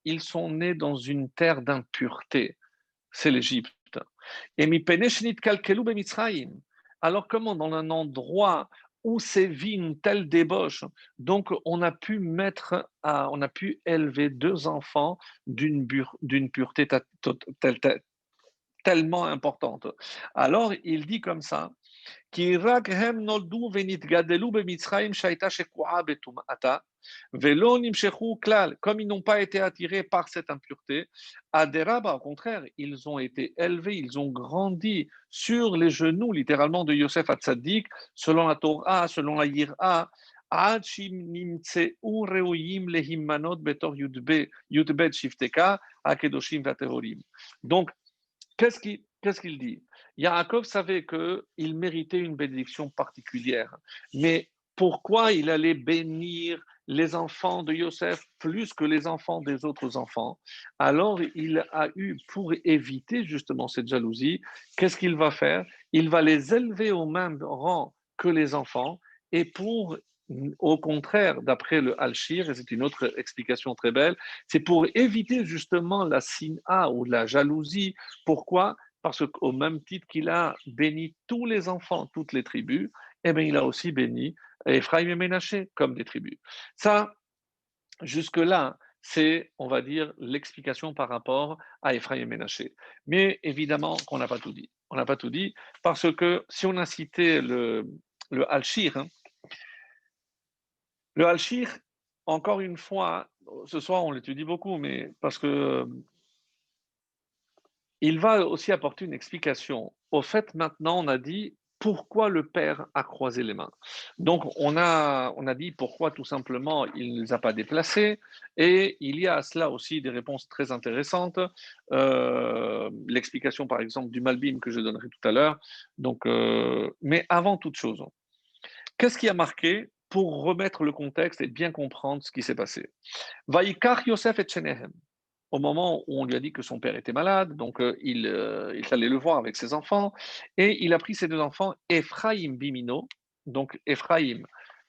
ils sont nés dans une terre d'impureté, c'est l'Égypte. Et alors comment dans un endroit où sévit une telle débauche, donc on a pu on a pu élever 2 enfants d'une pureté tellement importante. Alors il dit comme ça, כי רק הם נולדו ונתגדלו במצרים שהייתה שקועה בטומאתה, ולא נמשכו כלל, comme ils n'ont pas été attirés par cette impureté, Aderaba, au contraire, ils ont été élevés, ils ont grandi sur les genoux, littéralement, de Yosef Hatzadik, selon la Torah, selon la Yir'a, עד שנמצאו ראויים להימנות בתור י"ב שבטך הקדושים והטהורים. Donc, qu'est-ce qu'il dit? Yaakov savait qu'il méritait une bénédiction particulière. Mais pourquoi il allait bénir les enfants de Yosef plus que les enfants des autres enfants? Alors il a eu, pour éviter justement cette jalousie, qu'est-ce qu'il va faire? Il va les élever au même rang que les enfants, et pour au contraire, d'après le Al-Shir, et c'est une autre explication très belle, c'est pour éviter justement la sin'a ou la jalousie. Pourquoi? Parce qu'au même titre qu'il a béni tous les enfants, toutes les tribus, eh bien, il a aussi béni Ephraim et Ménaché comme des tribus. Ça, jusque-là, c'est, on va dire, l'explication par rapport à Ephraim et Ménaché. Mais évidemment qu'on n'a pas tout dit. On n'a pas tout dit parce que si on a cité le Al-Shir, le Al-Shir, encore une fois, ce soir on l'étudie beaucoup, mais parce que il va aussi apporter une explication. Au fait, maintenant, on a dit pourquoi le Père a croisé les mains. Donc, on a dit pourquoi tout simplement il ne les a pas déplacés. Et il y a à cela aussi des réponses très intéressantes. L'explication, par exemple, du Malbim que je donnerai tout à l'heure. Donc, mais avant toute chose, qu'est-ce qui a marqué pour remettre le contexte et bien comprendre ce qui s'est passé? Vaikach Yosef et Shenehem, au moment où on lui a dit que son père était malade, donc il allait le voir avec ses enfants, et il a pris ses deux enfants, Ephraim Bimino, donc Ephraim,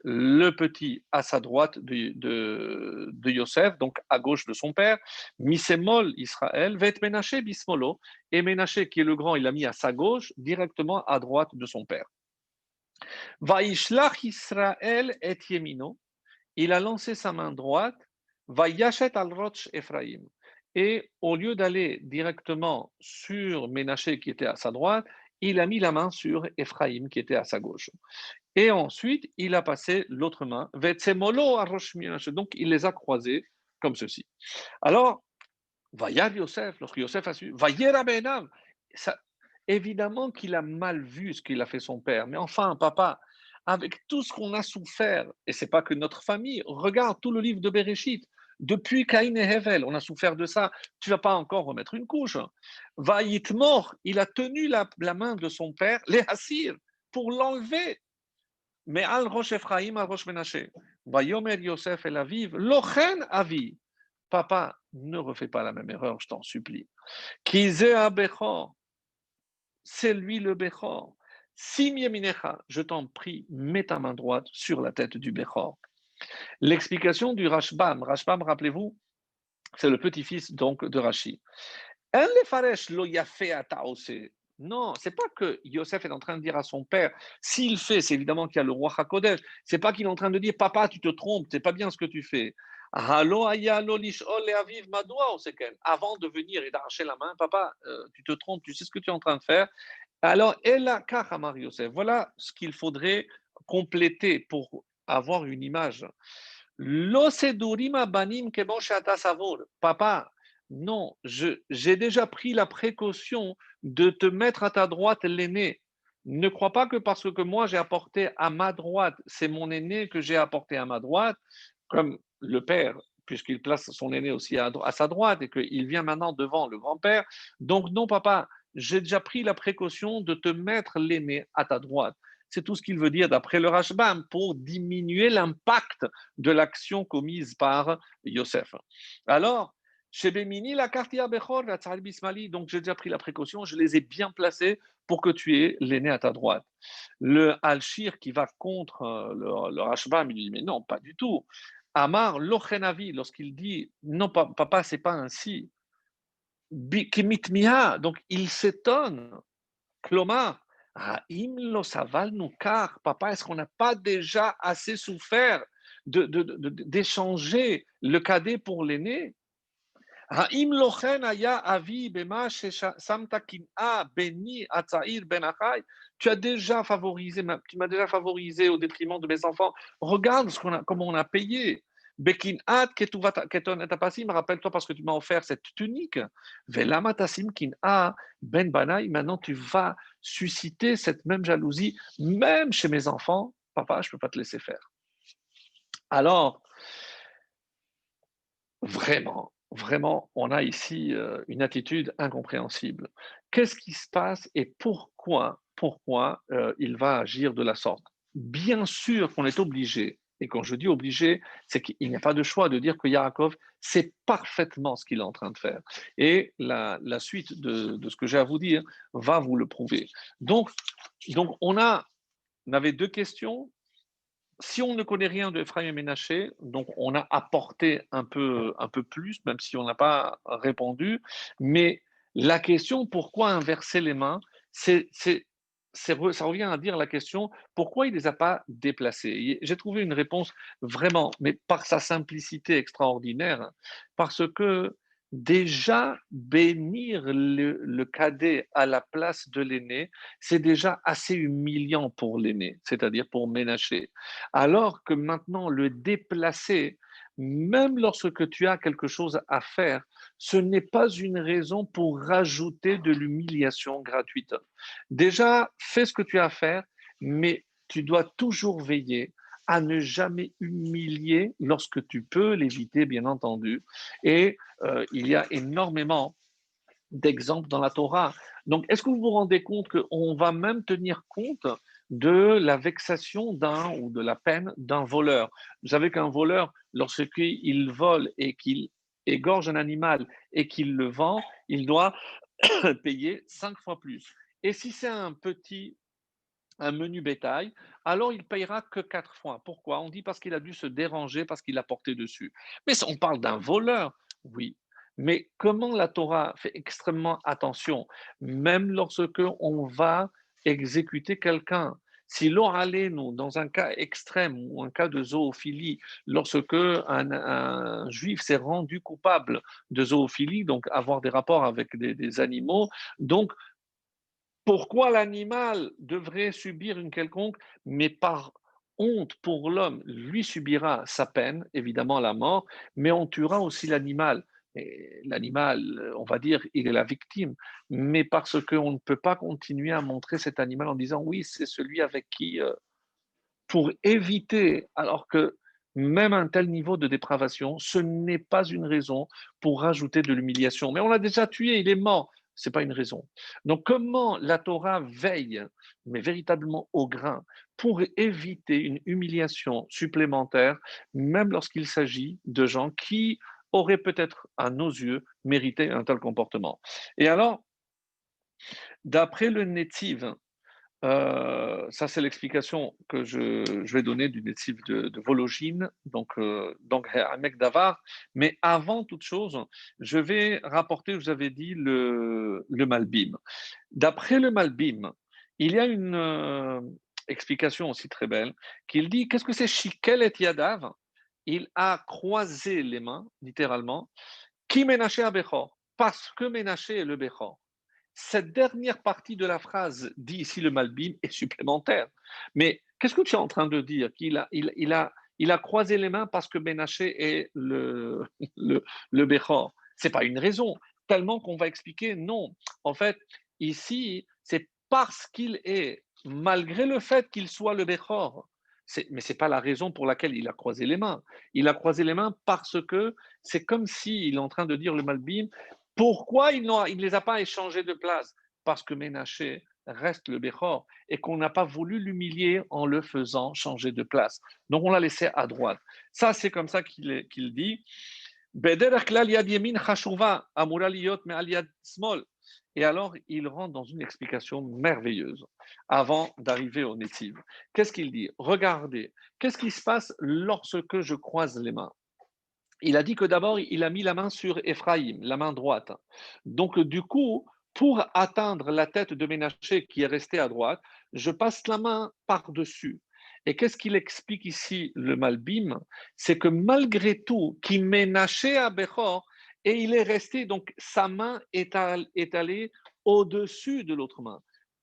le petit à sa droite de Yosef, donc à gauche de son père, Misemol Israël, Vet Menaché Bismolo, et Menaché qui est le grand, il l'a mis à sa gauche, directement à droite de son père. Vaishlach Israël et Yemino, il a lancé sa main droite, Vayashet al Roch Ephraim. Et au lieu d'aller directement sur Ménaché qui était à sa droite, il a mis la main sur Ephraim qui était à sa gauche. Et ensuite, il a passé l'autre main, Vetsemolo à Rosh Ménaché. Donc, il les a croisés comme ceci. Alors, Vayad Yosef, lorsque Yosef a su, Vayera Benav, évidemment qu'il a mal vu ce qu'il a fait son père. Mais enfin, papa, avec tout ce qu'on a souffert, et c'est pas que notre famille, regarde tout le livre de Bereshit. Depuis Caïn et Hevel, on a souffert de ça. Tu vas pas encore remettre une couche. Vaït mort, il a tenu la main de son père, les Hassir, pour l'enlever. Mais al Rosh Ephraim, al Rosh Menaché. Vayomer Yosef el Aviv, lochen avi. Papa, ne refais pas la même erreur, je t'en supplie. Kizé Bechor, c'est lui le Bechor. Sim Yeminecha, je t'en prie, mets ta main droite sur la tête du Bechor. L'explication du Rashbam, rappelez-vous, c'est le petit-fils donc de Rashi. Un le faresh lo yafe ataose. Non, c'est pas que Yosef est en train de dire à son père, s'il fait, c'est évidemment qu'il y a le roi Hakodesh, c'est pas qu'il est en train de dire, papa, tu te trompes, c'est pas bien ce que tu fais. Avant de venir et d'arracher la main, papa, tu te trompes, tu sais ce que tu es en train de faire. Alors, Yosef, voilà ce qu'il faudrait compléter pour avoir une image. Papa, non, j'ai déjà pris la précaution de te mettre à ta droite l'aîné. Ne crois pas que parce que moi j'ai apporté à ma droite, c'est mon aîné que j'ai apporté à ma droite, comme le père, puisqu'il place son aîné aussi à sa droite et qu'il vient maintenant devant le grand-père. Donc non, papa, j'ai déjà pris la précaution de te mettre l'aîné à ta droite. C'est tout ce qu'il veut dire d'après le Rashbam pour diminuer l'impact de l'action commise par Yosef. Alors, chez Bémini, la Kartia Bechor, la Tsar Bismali, donc j'ai déjà pris la précaution, je les ai bien placés pour que tu aies l'aîné à ta droite. Le Al-Shir qui va contre le Rashbam, il dit mais non, pas du tout. Amar Lochenavi, lorsqu'il dit non, papa, c'est pas ainsi. Kimitmiha, donc il s'étonne. Klomar, Haïm lo saval nous car, papa, est-ce qu'on n'a pas déjà assez souffert d'échanger le cadet pour l'aîné? Ha'im lochen haya avi bema shesamta kin'a beni atzair ben achai. Tu m'as déjà favorisé au détriment de mes enfants. Regarde comment on a payé. Bekin at keton etapasim, rappelle-toi parce que tu m'as offert cette tunique. Velamatasim kin'a ben banai. Maintenant, tu vas susciter cette même jalousie, même chez mes enfants. Papa, je ne peux pas te laisser faire. Alors, vraiment, vraiment, on a ici une attitude incompréhensible. Qu'est-ce qui se passe et pourquoi il va agir de la sorte? Bien sûr qu'on est obligé, et quand je dis obligé, c'est qu'il n'y a pas de choix de dire que Yaakov sait parfaitement ce qu'il est en train de faire. Et la suite de ce que j'ai à vous dire va vous le prouver. Donc on avait deux questions. Si on ne connaît rien de Ephraim et Ménaché, donc on a apporté un peu plus, même si on n'a pas répondu. Mais la question pourquoi inverser les mains, ça revient à dire la question pourquoi il ne les a pas déplacés. J'ai trouvé une réponse vraiment, mais par sa simplicité extraordinaire, parce que déjà bénir le cadet à la place de l'aîné, c'est déjà assez humiliant pour l'aîné, c'est-à-dire pour Ménaché. Alors que maintenant, le déplacer, même lorsque tu as quelque chose à faire, ce n'est pas une raison pour rajouter de l'humiliation gratuite. Déjà, fais ce que tu as à faire, mais tu dois toujours veiller à ne jamais humilier lorsque tu peux l'éviter, bien entendu. Et il y a énormément d'exemples dans la Torah. Donc, est-ce que vous vous rendez compte qu'on va même tenir compte de la vexation d'un ou de la peine d'un voleur? Vous savez qu'un voleur, lorsqu'il vole et qu'il égorge un animal et qu'il le vend, il doit payer 5 fois plus. Et si c'est un menu bétail, alors il payera que 4 fois. Pourquoi? On dit parce qu'il a dû se déranger, parce qu'il a porté dessus. Mais on parle d'un voleur, oui. Mais comment la Torah fait extrêmement attention, même lorsque on va exécuter quelqu'un. Si l'on allait, nous, dans un cas extrême ou un cas de zoophilie, lorsque un juif s'est rendu coupable de zoophilie, donc avoir des rapports avec des animaux, donc pourquoi l'animal devrait subir une quelconque, mais par honte pour l'homme, lui subira sa peine, évidemment la mort, mais on tuera aussi l'animal. Et l'animal, on va dire, il est la victime, mais parce qu'on ne peut pas continuer à montrer cet animal en disant oui, c'est celui avec qui, pour éviter, alors que même un tel niveau de dépravation, ce n'est pas une raison pour rajouter de l'humiliation. Mais on l'a déjà tué, il est mort. Ce n'est pas une raison. Donc, comment la Torah veille, mais véritablement au grain, pour éviter une humiliation supplémentaire, même lorsqu'il s'agit de gens qui auraient peut-être, à nos yeux, mérité un tel comportement. Et alors, d'après le Netiv, ça, c'est l'explication que je vais donner du Netziv de Vologine, donc un mec d'Avar. Mais avant toute chose, je vais rapporter, vous avez dit, le Malbim. D'après le Malbim, il y a une explication aussi très belle, qu'il dit, qu'est-ce que c'est Shikel et Yadav? Il a croisé les mains, littéralement, qui Ménaché à Bechor, parce que Ménaché est le Bechor. Cette dernière partie de la phrase, dit ici le Malbim, est supplémentaire. Mais qu'est-ce que tu es en train de dire? Il a croisé les mains parce que Benaché est le Bechor. Ce n'est pas une raison. Tellement qu'on va expliquer, non. En fait, ici, c'est parce qu'il est, malgré le fait qu'il soit le Bechor, mais ce n'est pas la raison pour laquelle il a croisé les mains. Il a croisé les mains parce que c'est comme s'il est en train de dire le Malbim, pourquoi il ne les a pas échangés de place? Parce que Ménaché reste le Béchor et qu'on n'a pas voulu l'humilier en le faisant changer de place. Donc on l'a laissé à droite. Ça, c'est comme ça qu'il dit. Et alors, il rentre dans une explication merveilleuse avant d'arriver au Netiv. Qu'est-ce qu'il dit? Regardez, qu'est-ce qui se passe lorsque je croise les mains? Il a dit que d'abord, il a mis la main sur Ephraïm, la main droite. Donc, du coup, pour atteindre la tête de Ménaché qui est restée à droite, je passe la main par-dessus. Et qu'est-ce qu'il explique ici, le Malbim? C'est que malgré tout, qui Ménaché à Bechor, et il est resté, donc sa main est allée au-dessus de l'autre main.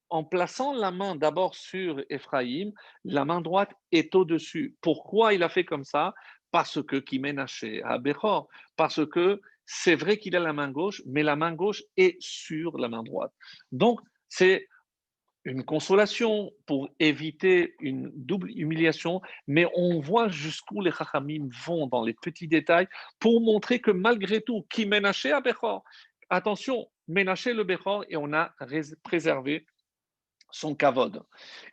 En plaçant la main d'abord sur Ephraïm, la main droite est au-dessus. Pourquoi il a fait comme ça? Parce que qui Ménaché à Bechor, parce que c'est vrai qu'il a la main gauche, mais la main gauche est sur la main droite. Donc, c'est une consolation pour éviter une double humiliation, mais on voit jusqu'où les Chachamim vont dans les petits détails pour montrer que malgré tout, qui Ménaché à Bechor, attention, Ménaché le Bechor, et on a préservé son kavod.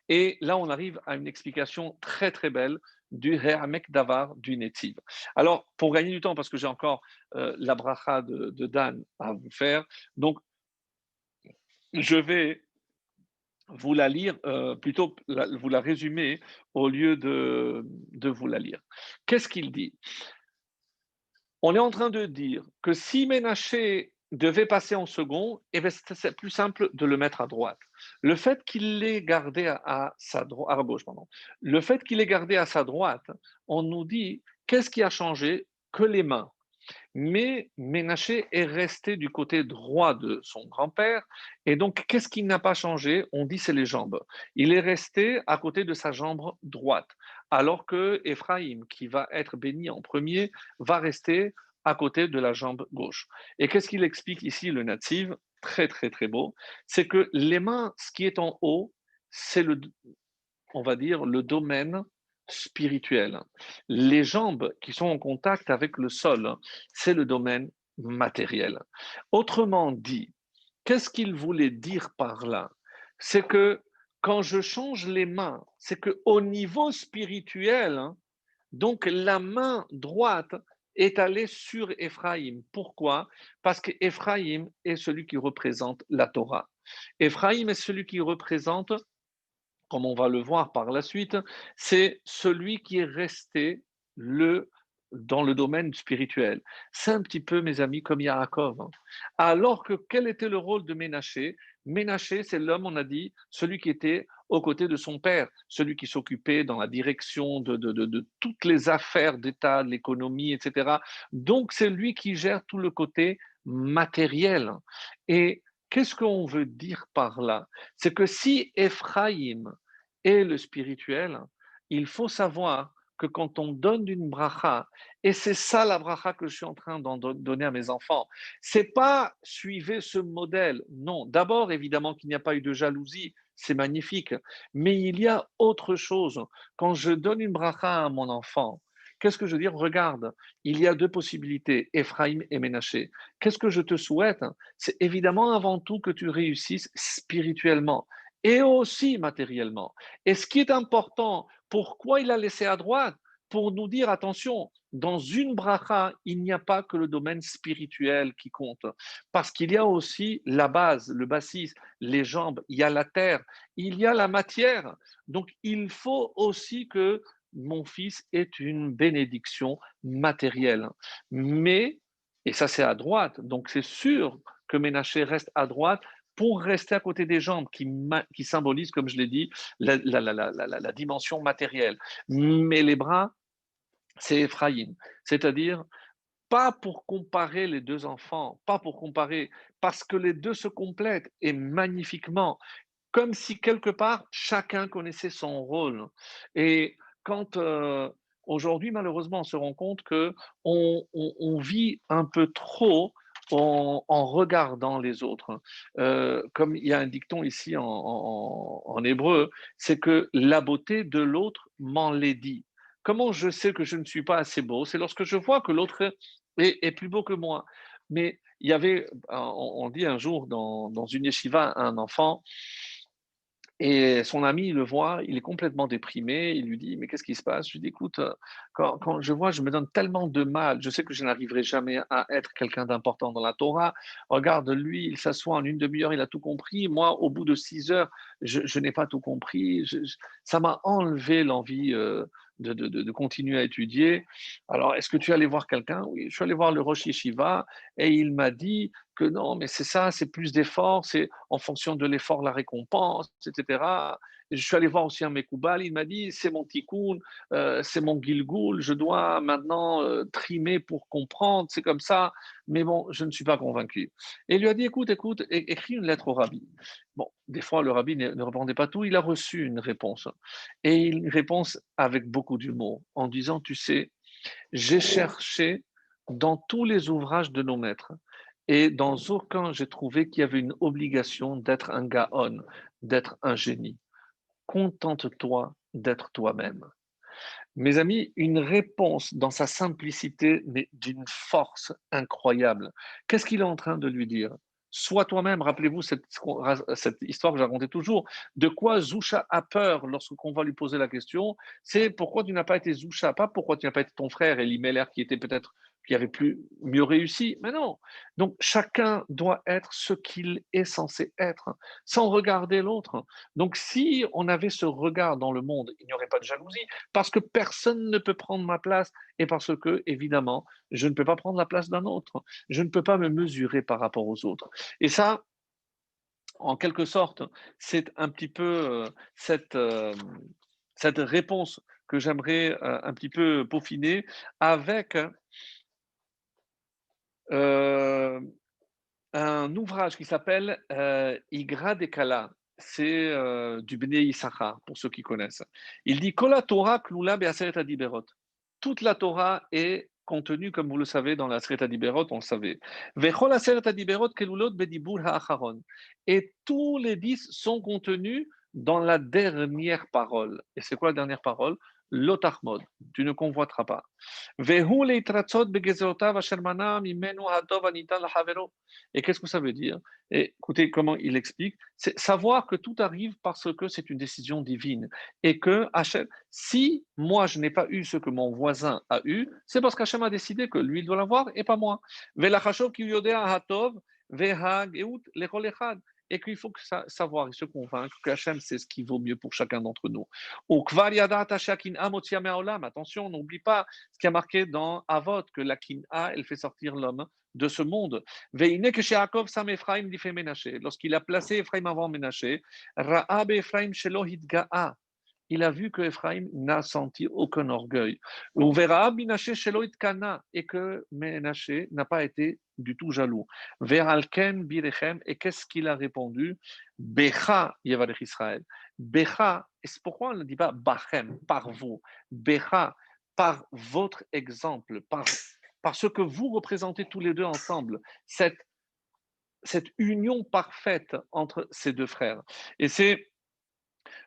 Et là, on arrive à une explication très très belle du Réamek Davar du Netziv. Alors, pour gagner du temps, parce que j'ai encore la bracha de Dan à vous faire, donc je vais vous la lire, plutôt vous la résumer au lieu de vous la lire. Qu'est-ce qu'il dit? On est en train de dire que si Ménaché devait passer en second, eh bien, c'est plus simple de le mettre à droite. Le fait qu'il l'ait gardé à gauche, pardon. Le fait qu'il l'ait gardé à sa droite, on nous dit qu'est-ce qui a changé? Que les mains. Mais Ménaché est resté du côté droit de son grand-père. Et donc, qu'est-ce qui n'a pas changé? On dit c'est les jambes. Il est resté à côté de sa jambe droite. Alors que Ephraim, qui va être béni en premier, va rester à côté de la jambe gauche. Et qu'est-ce qu'il explique ici, le natif? Très, très, très beau. C'est que les mains, ce qui est en haut, c'est on va dire, le domaine spirituel. Les jambes qui sont en contact avec le sol, c'est le domaine matériel. Autrement dit, qu'est-ce qu'il voulait dire par là? C'est que quand je change les mains, c'est que au niveau spirituel, donc la main droite est allée sur Éphraïm. Pourquoi? Parce qu'Éphraïm est celui qui représente la Torah. Éphraïm est celui qui représente, comme on va le voir par la suite, c'est celui qui est resté dans le domaine spirituel. C'est un petit peu, mes amis, comme Yaakov. Alors que quel était le rôle de Ménaché? Ménaché, c'est l'homme, on a dit, celui qui était aux côtés de son père, celui qui s'occupait dans la direction de toutes les affaires d'État, de l'économie, etc. Donc, c'est lui qui gère tout le côté matériel. Et qu'est-ce qu'on veut dire par là? C'est que si Ephraïm et le spirituel, il faut savoir que quand on donne une bracha, et c'est ça la bracha que je suis en train d'en donner à mes enfants, c'est pas suivez ce modèle. Non, d'abord, évidemment qu'il n'y a pas eu de jalousie, c'est magnifique, mais il y a autre chose. Quand je donne une bracha à mon enfant, qu'est-ce que je veux dire? Regarde, il y a deux possibilités, Ephraim et Ménaché. Qu'est-ce que je te souhaite? C'est évidemment avant tout que tu réussisses spirituellement et aussi matériellement. Et ce qui est important, pourquoi il a laissé à droite? Pour nous dire, attention, dans une bracha, il n'y a pas que le domaine spirituel qui compte, parce qu'il y a aussi la base, le bassis, les jambes, il y a la terre, il y a la matière. Donc, il faut aussi que mon fils ait une bénédiction matérielle. Mais, et ça c'est à droite, donc c'est sûr que Ménaché reste à droite pour rester à côté des jambes qui symbolisent, comme je l'ai dit, la dimension matérielle. Mais les bras, c'est Ephraïm. C'est-à-dire, pas pour comparer les deux enfants, pas pour comparer, parce que les deux se complètent et magnifiquement, comme si quelque part, chacun connaissait son rôle. Et quand aujourd'hui, malheureusement, on se rend compte que on vit un peu trop en regardant les autres. Comme il y a un dicton ici en hébreu, c'est que la beauté de l'autre m'enlaidit. Comment je sais que je ne suis pas assez beau? C'est lorsque je vois que l'autre est plus beau que moi. Mais il y avait, on dit un jour dans une yeshiva, un enfant, et son ami, il le voit, il est complètement déprimé. Il lui dit, mais qu'est-ce qui se passe? Je lui dis, écoute, quand je vois, je me donne tellement de mal. Je sais que je n'arriverai jamais à être quelqu'un d'important dans la Torah. Regarde, lui, il s'assoit en une demi-heure, il a tout compris. Moi, au bout de 6 heures, je n'ai pas tout compris. Ça m'a enlevé l'envie de continuer à étudier. Alors, est-ce que tu es allé voir quelqu'un? Oui, je suis allé voir le Rosh Yeshiva et il m'a dit que non, mais c'est ça, c'est plus d'efforts, c'est en fonction de l'effort la récompense, etc. je suis allé voir aussi un Mekoubal, il m'a dit, c'est mon tikkun, c'est mon Gilgul, je dois maintenant trimer pour comprendre, c'est comme ça, mais bon, je ne suis pas convaincu. Et il lui a dit, écoute, écoute, écris une lettre au rabbi. Bon, des fois, le rabbi ne répondait pas tout, il a reçu une réponse. Et une réponse avec beaucoup d'humour, en disant, tu sais, j'ai cherché dans tous les ouvrages de nos maîtres, et dans aucun, j'ai trouvé qu'il y avait une obligation d'être un gaon, d'être un génie. Contente-toi d'être toi-même. Mes amis, une réponse dans sa simplicité, mais d'une force incroyable. Qu'est-ce qu'il est en train de lui dire? Sois toi-même. Rappelez-vous cette histoire que je racontais toujours. De quoi Zoucha a peur lorsqu'on va lui poser la question? C'est pourquoi tu n'as pas été Zoucha, pas pourquoi tu n'as pas été ton frère Elimelech qui était peut-être qui avait plus mieux réussi. Mais non. Donc chacun doit être ce qu'il est censé être, sans regarder l'autre. Donc si on avait ce regard dans le monde, il n'y aurait pas de jalousie parce que personne ne peut prendre ma place et parce que, évidemment, je ne peux pas prendre la place d'un autre. Je ne peux pas me mesurer par rapport aux autres. Et ça, en quelque sorte, c'est un petit peu cette réponse que j'aimerais un petit peu peaufiner avec euh, un ouvrage qui s'appelle Igra Dekala. C'est du Bnei Issachar, pour ceux qui connaissent. Il dit Kola Torah klula be'aseret adiberot. Toute la Torah est contenue, comme vous le savez, dans la Aseret Adiberot, on le savait. Vechol aseret adiberot kelulot bedibur ha'acharon. Et tous les 10 sont contenus dans la dernière parole. Et c'est quoi la dernière parole? L'otachmod. Tu ne convoiteras pas. Vehu leitratzot begezerotav asher mana mimenu hadov anitan lahavero. Et qu'est-ce que ça veut dire? Et écoutez comment il explique. C'est savoir que tout arrive parce que c'est une décision divine. Et que Hachem, si moi je n'ai pas eu ce que mon voisin a eu, c'est parce qu'Hachem a décidé que lui il doit l'avoir et pas moi. Velachashov ki yodea hatov vehageut lechol echad. Et qu'il faut savoir et se convaincre que Hachem c'est ce qui vaut mieux pour chacun d'entre nous. Attention, n'oublie pas ce qui a marqué dans Avot, que la kin'a, elle fait sortir l'homme de ce monde. Lorsqu'il a placé Ephraim avant Ménaché, Ra'ab Ephraim shelo hitga'a. Il a vu que Ephraim n'a senti aucun orgueil. Et que Ménaché n'a pas été du tout jaloux. Ve'alken birechem. Et qu'est-ce qu'il a répondu? Becha yevarech Israël. Becha, et c'est pourquoi on ne dit pas Bachem, par vous. Becha, par votre exemple, par ce que vous représentez tous les deux ensemble, cette union parfaite entre ces deux frères. Et c'est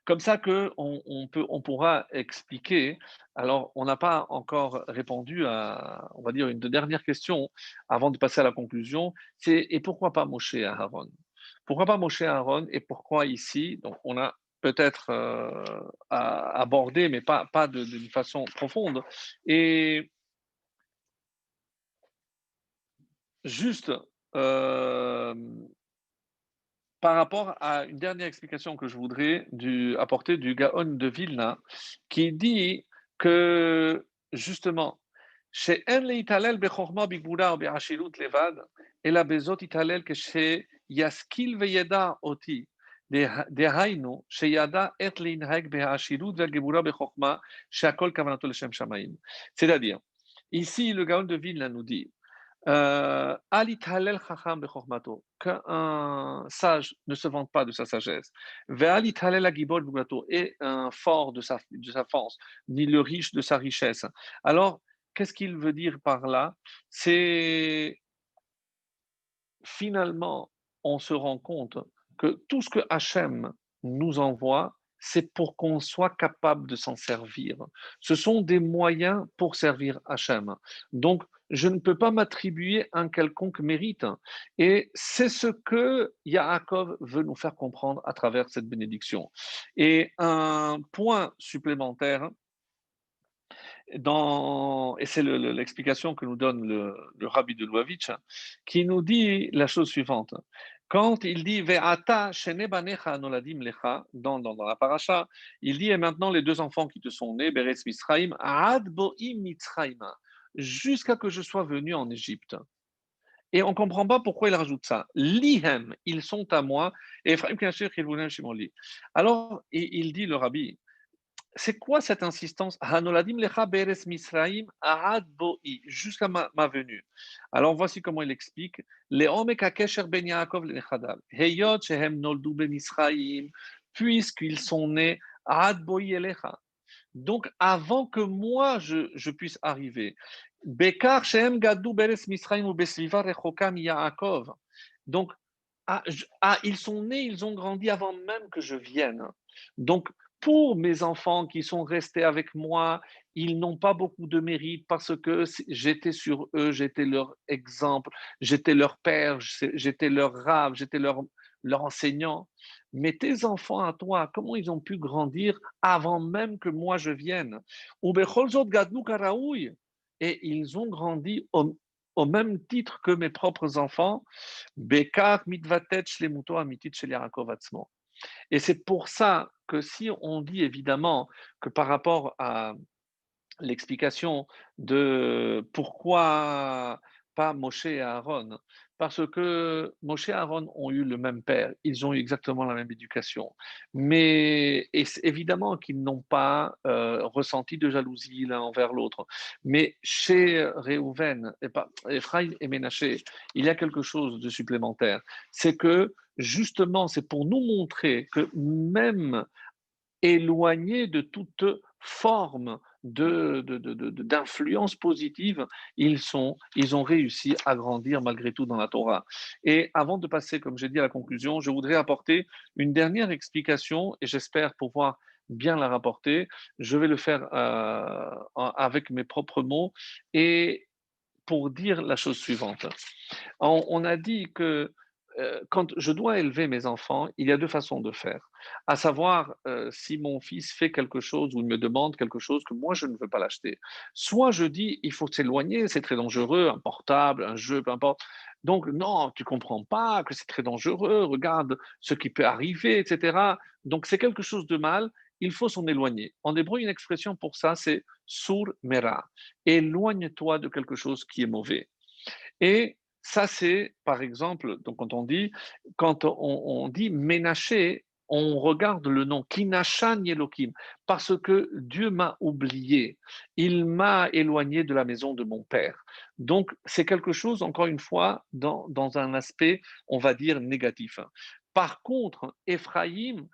comme ça que on pourra expliquer. Alors, on n'a pas encore répondu à, on va dire, une dernière question avant de passer à la conclusion. C'est et pourquoi pas Moshe et Aaron? Pourquoi pas Moshe et Aaron et pourquoi ici? Donc, on a peut-être abordé, mais pas d'une façon profonde. Et juste euh, par rapport à une dernière explication que je voudrais apporter du Gaon de Vilna, qui dit que justement, chez En leitalel bechorma bigvura ou be'ashilut levad, אלא בזאת יתהלל כשישכיל וידע אותי. דהיינו, שידע איך להנהג בהעשירות והגבורה בחוכמה, שהכל כוונתו לשם שמיים. C'est-à-dire, ici, le Gaon de Vilna nous dit Alitalel chacham bechormato, qu'un sage ne se vante pas de sa sagesse. Ve'alitalel agibol buglato, et un fort de sa force, ni le riche de sa richesse. Alors, qu'est-ce qu'il veut dire par là? C'est finalement, on se rend compte que tout ce que Hachem nous envoie, c'est pour qu'on soit capable de s'en servir. Ce sont des moyens pour servir Hachem. Donc, je ne peux pas m'attribuer un quelconque mérite. Et c'est ce que Yaakov veut nous faire comprendre à travers cette bénédiction. Et un point supplémentaire, et c'est l'explication que nous donne le rabbi de Louavitch, qui nous dit la chose suivante. Quand il dit Ve'ata shene banecha noladim lecha dans la paracha, il dit et maintenant les deux enfants qui te sont nés, Beretz Misraim, ad bo'im Mitzraïma, jusqu'à que je sois venu en Égypte. Et on ne comprend pas pourquoi il rajoute ça. Lihem, ils sont à moi, et Ephraim Kinashir Chilvunem Shimon. Alors, il dit, le rabbi, c'est quoi cette insistance? Hanoladim lecha be'eretz Misraim ahad bo'i, jusqu'à ma venue. Alors voici comment il explique. Le'omek hakesher ben Yaakov lenechadav. Heyot shehem noldu beMisraim, puisqu'ils sont nés ahad bo'i elecha. Donc avant que moi je puisse arriver. Bekar shehem gadlu be'eretz Misraim ou besviva rechoka mi Yaakov. Donc ils sont nés, ils ont grandi avant même que je vienne. Donc, pour mes enfants qui sont restés avec moi, ils n'ont pas beaucoup de mérite parce que j'étais sur eux, j'étais leur exemple, j'étais leur père, j'étais leur rave, j'étais leur enseignant. Mais tes enfants à toi, comment ils ont pu grandir avant même que moi je vienne? Et ils ont grandi au même titre que mes propres enfants. Bekar mitvatet shlemuto amitit shel Yaakov atzmo. Et c'est pour ça que si on dit évidemment que par rapport à l'explication de pourquoi pas Moshe et Aaron, parce que Moshe et Aaron ont eu le même père, ils ont eu exactement la même éducation, mais évidemment qu'ils n'ont pas ressenti de jalousie l'un envers l'autre. Mais chez Réhouven, Ephraim et Ménaché, il y a quelque chose de supplémentaire, c'est que justement, c'est pour nous montrer que même éloignés de toute forme d'influence positive, ils ont réussi à grandir malgré tout dans la Torah. Et avant de passer, comme j'ai dit, à la conclusion, je voudrais apporter une dernière explication et j'espère pouvoir bien la rapporter. Je vais le faire avec mes propres mots et pour dire la chose suivante. On a dit que quand je dois élever mes enfants, il y a deux façons de faire. À savoir, si mon fils fait quelque chose ou il me demande quelque chose que moi je ne veux pas l'acheter. Soit je dis, il faut s'éloigner, c'est très dangereux, un portable, un jeu, peu importe. Donc, non, tu comprends pas que c'est très dangereux, regarde ce qui peut arriver, etc. Donc, c'est quelque chose de mal, il faut s'en éloigner. En hébreu, une expression pour ça, c'est sur mera. Éloigne-toi de quelque chose qui est mauvais. Et ça, c'est, par exemple, donc quand on dit Ménaché, on regarde le nom Kinashan Yelokim, parce que Dieu m'a oublié, il m'a éloigné de la maison de mon père. Donc, c'est quelque chose, encore une fois, dans un aspect, on va dire, négatif. Par contre, Ephraïm,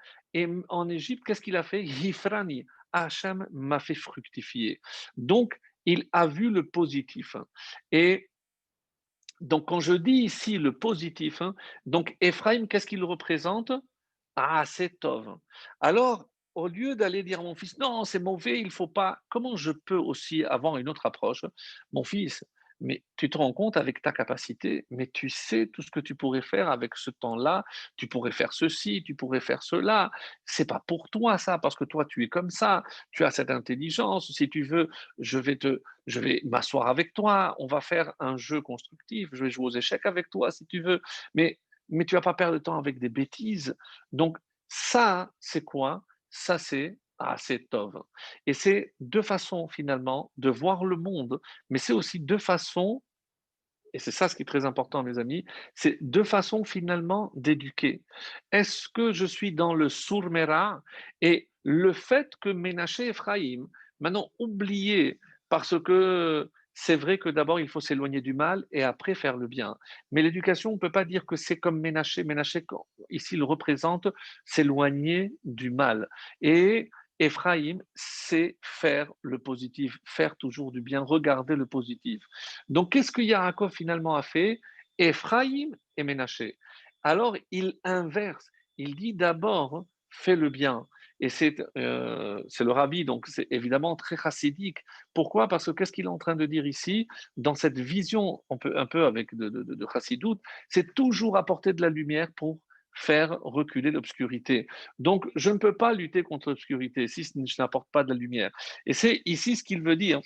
en Égypte, qu'est-ce qu'il a fait? Yifrani, Hachem m'a fait fructifier. Donc, il a vu le positif. Et donc, quand je dis ici le positif, donc Ephraim, qu'est-ce qu'il représente? Ah, c'est Tov. Alors, au lieu d'aller dire à mon fils, non, c'est mauvais, il ne faut pas, comment je peux aussi avoir une autre approche? Mon fils, mais tu te rends compte avec ta capacité, mais tu sais tout ce que tu pourrais faire avec ce temps-là, tu pourrais faire ceci, tu pourrais faire cela. C'est pas pour toi ça, parce que toi tu es comme ça, tu as cette intelligence. Si tu veux, je vais m'asseoir avec toi, on va faire un jeu constructif, je vais jouer aux échecs avec toi si tu veux, mais tu vas pas perdre de temps avec des bêtises. Donc, ça, c'est quoi? Ça, c'est Tov. Et c'est deux façons, finalement, de voir le monde, mais c'est aussi deux façons, et c'est ça ce qui est très important, mes amis, c'est deux façons, finalement, d'éduquer. Est-ce que je suis dans le sourmera et le fait que Ménaché Ephraïm, maintenant, oublié, parce que c'est vrai que d'abord, il faut s'éloigner du mal et après faire le bien. Mais l'éducation, on ne peut pas dire que c'est comme Ménaché. Ménaché, ici, il représente s'éloigner du mal. Et Ephraïm, c'est faire le positif, faire toujours du bien, regarder le positif. Donc, qu'est-ce que Yaakov finalement a fait? Ephraïm et Ménaché. Alors, il inverse. Il dit d'abord, fais le bien. Et c'est le rabbi, donc c'est évidemment très chassidique. Pourquoi? Parce que qu'est-ce qu'il est en train de dire ici? Dans cette vision, un peu avec de chassidoute, c'est toujours apporter de la lumière pour faire reculer l'obscurité. Donc, je ne peux pas lutter contre l'obscurité si je n'apporte pas de la lumière. Et c'est ici ce qu'il veut dire.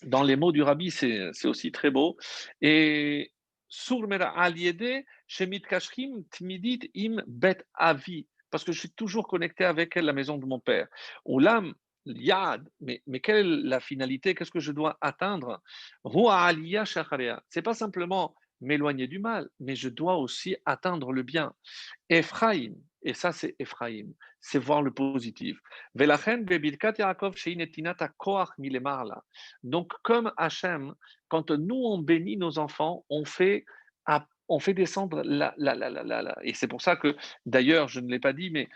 Dans les mots du rabbi, c'est aussi très beau. Et Surmera aliede, shemit kashrim tmidit im bet avi, parce que je suis toujours connecté avec la maison de mon père. Oulam yad, mais quelle est la finalité? Qu'est-ce que je dois atteindre? Rua aliyah shacharea. C'est pas simplement m'éloigner du mal, mais je dois aussi atteindre le bien. Ephraim, et ça c'est Ephraim, c'est voir le positif. Velachen bebirkat Yaakov shehi netinat hakoach milemarla. Donc comme Hachem, quand nous on bénit nos enfants, on fait descendre et c'est pour ça que d'ailleurs je ne l'ai pas dit, mais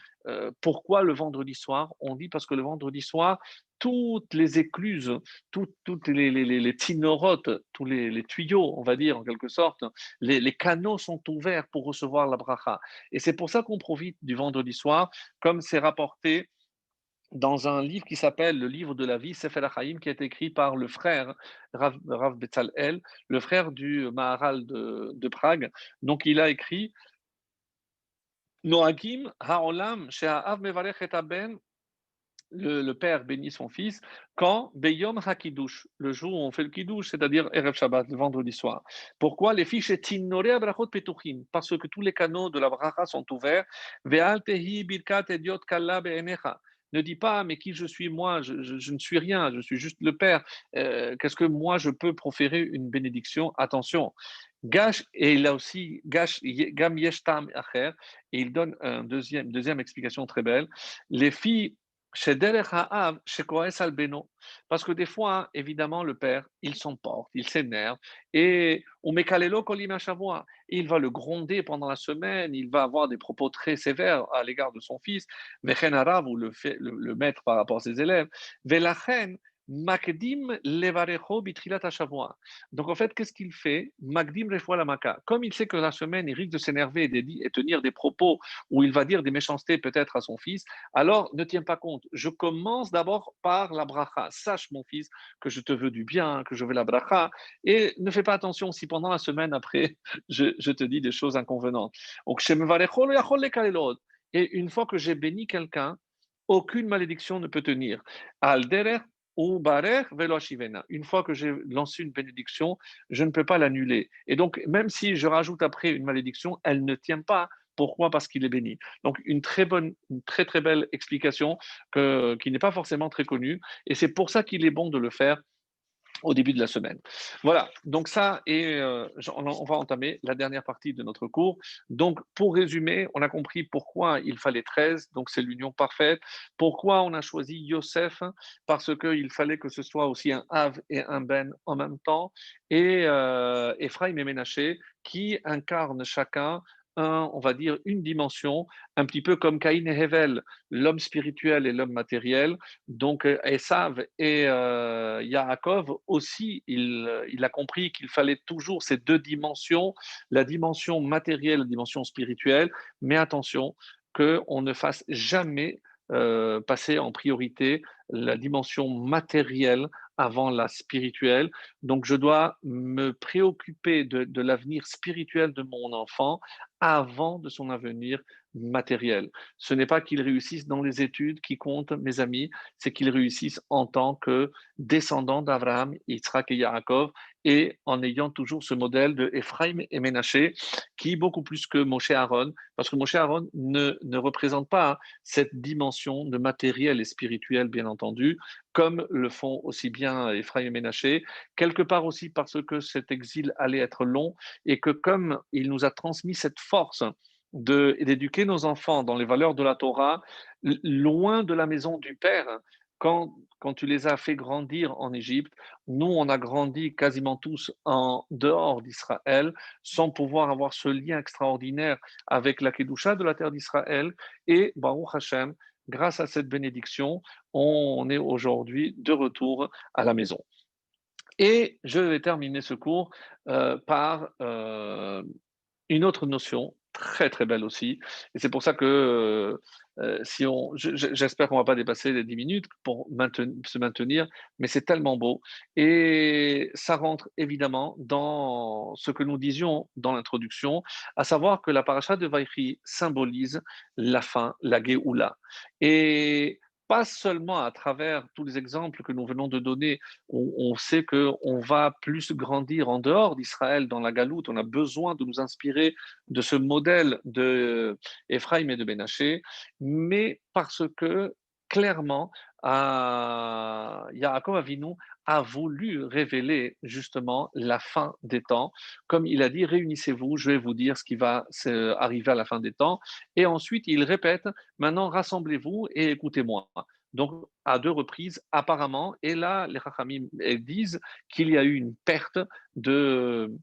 pourquoi le vendredi soir? On dit parce que le vendredi soir, toutes les écluses, toutes les tzinorotes, tous les tuyaux, on va dire en quelque sorte, les canaux sont ouverts pour recevoir la bracha. Et c'est pour ça qu'on profite du vendredi soir, comme c'est rapporté dans un livre qui s'appelle le livre de la vie, Sefer HaChaim, qui est écrit par le frère Rav Betzalel, le frère du Maharal de Prague. Donc il a écrit Noagim Haolam She'a'av Mevarech et Aben, le père bénit son fils, quand Beyom HaKiddush, le jour où on fait le Kiddush, c'est-à-dire Erev Shabbat, le vendredi soir. Pourquoi? Les fiches Tinore Abrachot Petuchim, parce que tous les canaux de la bracha sont ouverts. Ve'al tehi birkat ediot kalla be'enecha. Ne dis pas, mais qui je suis moi, je ne suis rien, je suis juste le Père. Qu'est-ce que moi je peux proférer une bénédiction? Attention. Gash, et il a aussi Gash, Gam Yeshtam Acher, et il donne deuxième explication très belle. Les filles chez Derech Ha'av, chez Kohes Albeno. Parce que des fois, hein, évidemment, le père, il s'emporte, il s'énerve, et on met Kalelo Kolim Hashavua. Il va le gronder pendant la semaine, il va avoir des propos très sévères à l'égard de son fils, Vechen Harav, ou le maître par rapport à ses élèves, Velachen, Makdim Levarecho Bitrilat Hashavua. Donc en fait, qu'est-ce qu'il fait? Makdim Refoua la Maka. Comme il sait que la semaine, il risque de s'énerver et tenir des propos où il va dire des méchancetés peut-être à son fils, alors ne tiens pas compte. Je commence d'abord par la bracha. Sache, mon fils, que je te veux du bien, que je veux la bracha. Et ne fais pas attention si pendant la semaine après, je te dis des choses inconvenantes. Donc, et une fois que j'ai béni quelqu'un, aucune malédiction ne peut tenir. Al-derer ou barer velo shivena. Une fois que j'ai lancé une bénédiction, je ne peux pas l'annuler. Et donc, même si je rajoute après une malédiction, elle ne tient pas. Pourquoi? Parce qu'il est béni. Donc, une très très belle explication qui n'est pas forcément très connue. Et c'est pour ça qu'il est bon de le faire au début de la semaine. Voilà, donc ça, et on va entamer la dernière partie de notre cours. Donc, pour résumer, on a compris pourquoi il fallait 13, donc c'est l'union parfaite. Pourquoi on a choisi Yosef? Parce qu'il fallait que ce soit aussi un Av et un Ben en même temps. Et Ephraim et Ménaché, qui incarnent chacun on va dire, une dimension, un petit peu comme Caïn et Hevel, l'homme spirituel et l'homme matériel. Donc Esav et Yaakov aussi, il a compris qu'il fallait toujours ces deux dimensions, la dimension matérielle, la dimension spirituelle, mais attention qu'on ne fasse jamais passer en priorité la dimension matérielle avant la spirituelle. Donc je dois me préoccuper de l'avenir spirituel de mon enfant avant de son avenir matériel. Ce n'est pas qu'il réussisse dans les études qui compte, mes amis, c'est qu'il réussisse en tant que descendant d'Abraham, Yitzhak et Yaakov, et en ayant toujours ce modèle de Ephraim et Ménaché, qui beaucoup plus que Moshe Aaron, parce que Moshe Aaron ne représente pas cette dimension de matériel et spirituel, bien entendu, comme le font aussi bien Ephraim et Ménaché, quelque part aussi parce que cet exil allait être long, et que comme il nous a transmis cette force d'éduquer nos enfants dans les valeurs de la Torah, loin de la maison du Père, quand tu les as fait grandir en Égypte, nous, on a grandi quasiment tous en dehors d'Israël, sans pouvoir avoir ce lien extraordinaire avec la Kedusha de la terre d'Israël. Et Baruch Hashem, grâce à cette bénédiction, on est aujourd'hui de retour à la maison. Et je vais terminer ce cours par une autre notion très très belle aussi. Et c'est pour ça que si j'espère qu'on ne va pas dépasser les 10 minutes pour se maintenir, mais c'est tellement beau. Et ça rentre évidemment dans ce que nous disions dans l'introduction, à savoir que la paracha de Vaïchi symbolise la fin, la Géoula. Et pas seulement à travers tous les exemples que nous venons de donner, on sait qu'on va plus grandir en dehors d'Israël, dans la Galoute, on a besoin de nous inspirer de ce modèle de Ephraim et de Ménaché, mais parce que clairement, Yaakov Avinu a voulu révéler justement la fin des temps. Comme il a dit, réunissez-vous, je vais vous dire ce qui va arriver à la fin des temps. Et ensuite, il répète, maintenant rassemblez-vous et écoutez-moi. Donc, à deux reprises, apparemment, et là, les Chachamim disent qu'il y a eu une perte de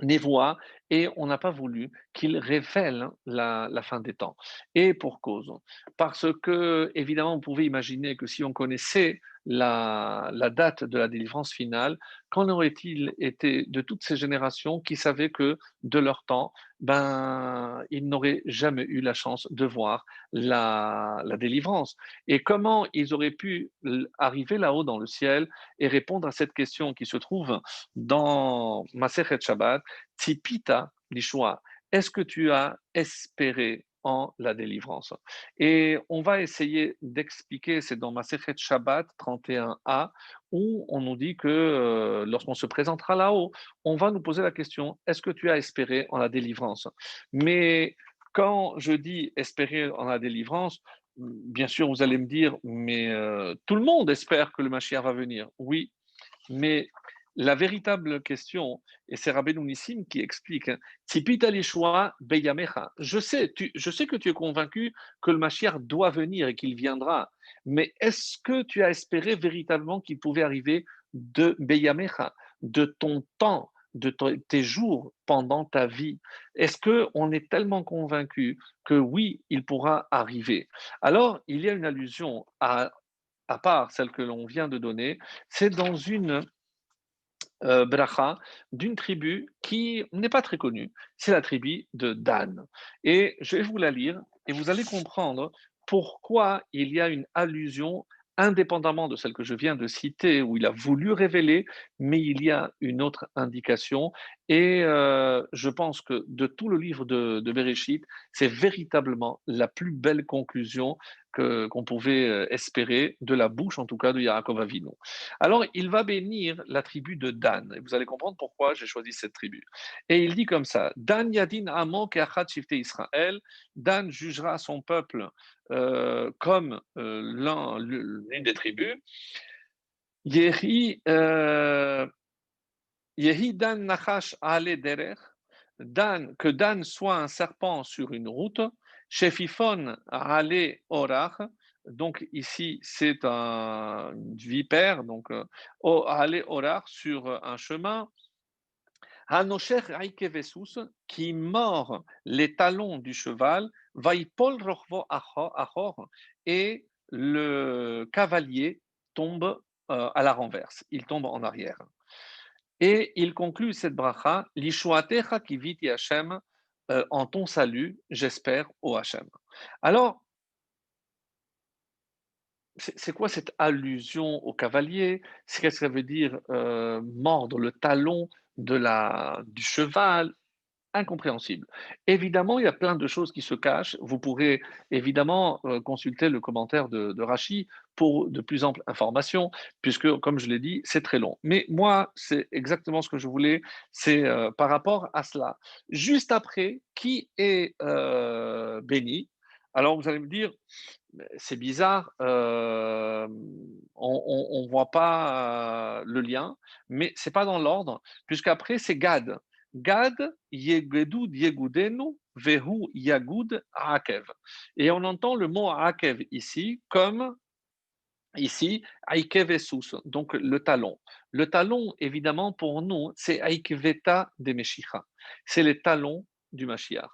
névoie et on n'a pas voulu qu'il révèle la fin des temps. Et pour cause. Parce que, évidemment, vous pouvez imaginer que si on connaissait la date de la délivrance finale, qu'en aurait-il été de toutes ces générations qui savaient que de leur temps, ben, ils n'auraient jamais eu la chance de voir la délivrance. Et comment ils auraient pu arriver là-haut dans le ciel et répondre à cette question qui se trouve dans Masechet Shabbat, Tipita l'Ishua, est-ce que tu as espéré en la délivrance? Et on va essayer d'expliquer, c'est dans Masechet Shabbat 31a, où on nous dit que lorsqu'on se présentera là-haut, on va nous poser la question, est-ce que tu as espéré en la délivrance? Mais quand je dis espérer en la délivrance, bien sûr, vous allez me dire, mais tout le monde espère que le Mashiach va venir. Oui, mais la véritable question, et c'est Rabbeinu Nissim qui explique, hein, Tzipita Lishua beyamecha. Je sais que tu es convaincu que le Mashiach doit venir et qu'il viendra, mais est-ce que tu as espéré véritablement qu'il pouvait arriver de beyamecha, de ton temps, tes jours pendant ta vie? Est-ce qu'on est tellement convaincu que oui, il pourra arriver? Alors, il y a une allusion à part celle que l'on vient de donner, c'est dans une bracha d'une tribu qui n'est pas très connue. C'est la tribu de Dan. Et je vais vous la lire et vous allez comprendre pourquoi il y a une allusion indépendamment de celle que je viens de citer, où il a voulu révéler, mais il y a une autre indication. Et je pense que de tout le livre de Bereshit, c'est véritablement la plus belle conclusion qu'on pouvait espérer de la bouche, en tout cas, de Yaakov Avinu. Alors, il va bénir la tribu de Dan. Et vous allez comprendre pourquoi j'ai choisi cette tribu. Et il dit comme ça, Dan yadin amo keachat shivte Israël. Dan jugera son peuple comme l'une des tribus. Yehi, Yehi Dan nachash ale derech. Dan, que Dan soit un serpent sur une route. Shefifon ale orach. Donc ici, c'est une vipère, donc ale orach sur un chemin. Hanosher Aikevesus, qui mord les talons du cheval, Vaipol Rochvo Achor, et le cavalier tombe à la renverse, il tombe en arrière. Et il conclut cette bracha, Lishuatecha kiviti Hashem, en ton salut, j'espère au Hashem. Alors, c'est quoi cette allusion au cavalier? Qu'est-ce que ça veut dire mordre le talon du cheval? Incompréhensible. Évidemment, il y a plein de choses qui se cachent. Vous pourrez évidemment consulter le commentaire de Rachi pour de plus amples informations, puisque, comme je l'ai dit, c'est très long. Mais moi, c'est exactement ce que je voulais, c'est par rapport à cela. Juste après, qui est béni? Alors, vous allez me dire, c'est bizarre, on ne voit pas le lien, mais c'est pas dans l'ordre, puisqu'après, c'est Gad. Gad, Yegedud Yegudenu, Vehu Yagud Akev. Et on entend le mot Akev ici comme ici, Aikev Esus, donc le talon. Le talon, évidemment, pour nous, c'est Aikveta de Meshicha. C'est les talons du Mashiach.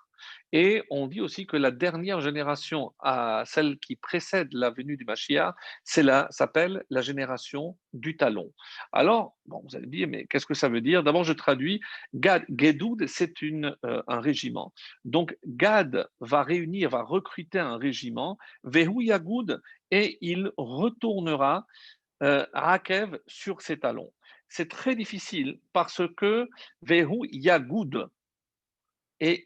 Et on dit aussi que la dernière génération, celle qui précède la venue du Mashiach, s'appelle la génération du talon. Alors, bon, vous allez me dire, mais qu'est-ce que ça veut dire? D'abord, je traduis. Gad, Gedoud, c'est un régiment. Donc, Gad va recruter un régiment. Vehu Yagoud, et il retournera Rakev sur ses talons. C'est très difficile parce que Vehu Yagoud, et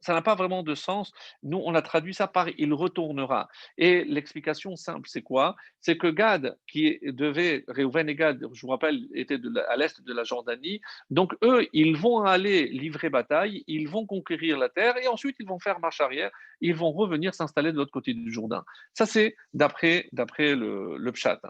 ça n'a pas vraiment de sens. Nous, on a traduit ça par il retournera. Et l'explication simple, c'est quoi? C'est que Gad, qui devait, Réhouven et Gad, je vous rappelle, étaient à l'est de la Jordanie. Donc, eux, ils vont aller livrer bataille, ils vont conquérir la terre et ensuite, ils vont faire marche arrière, ils vont revenir s'installer de l'autre côté du Jourdain. Ça, c'est d'après le Pshat.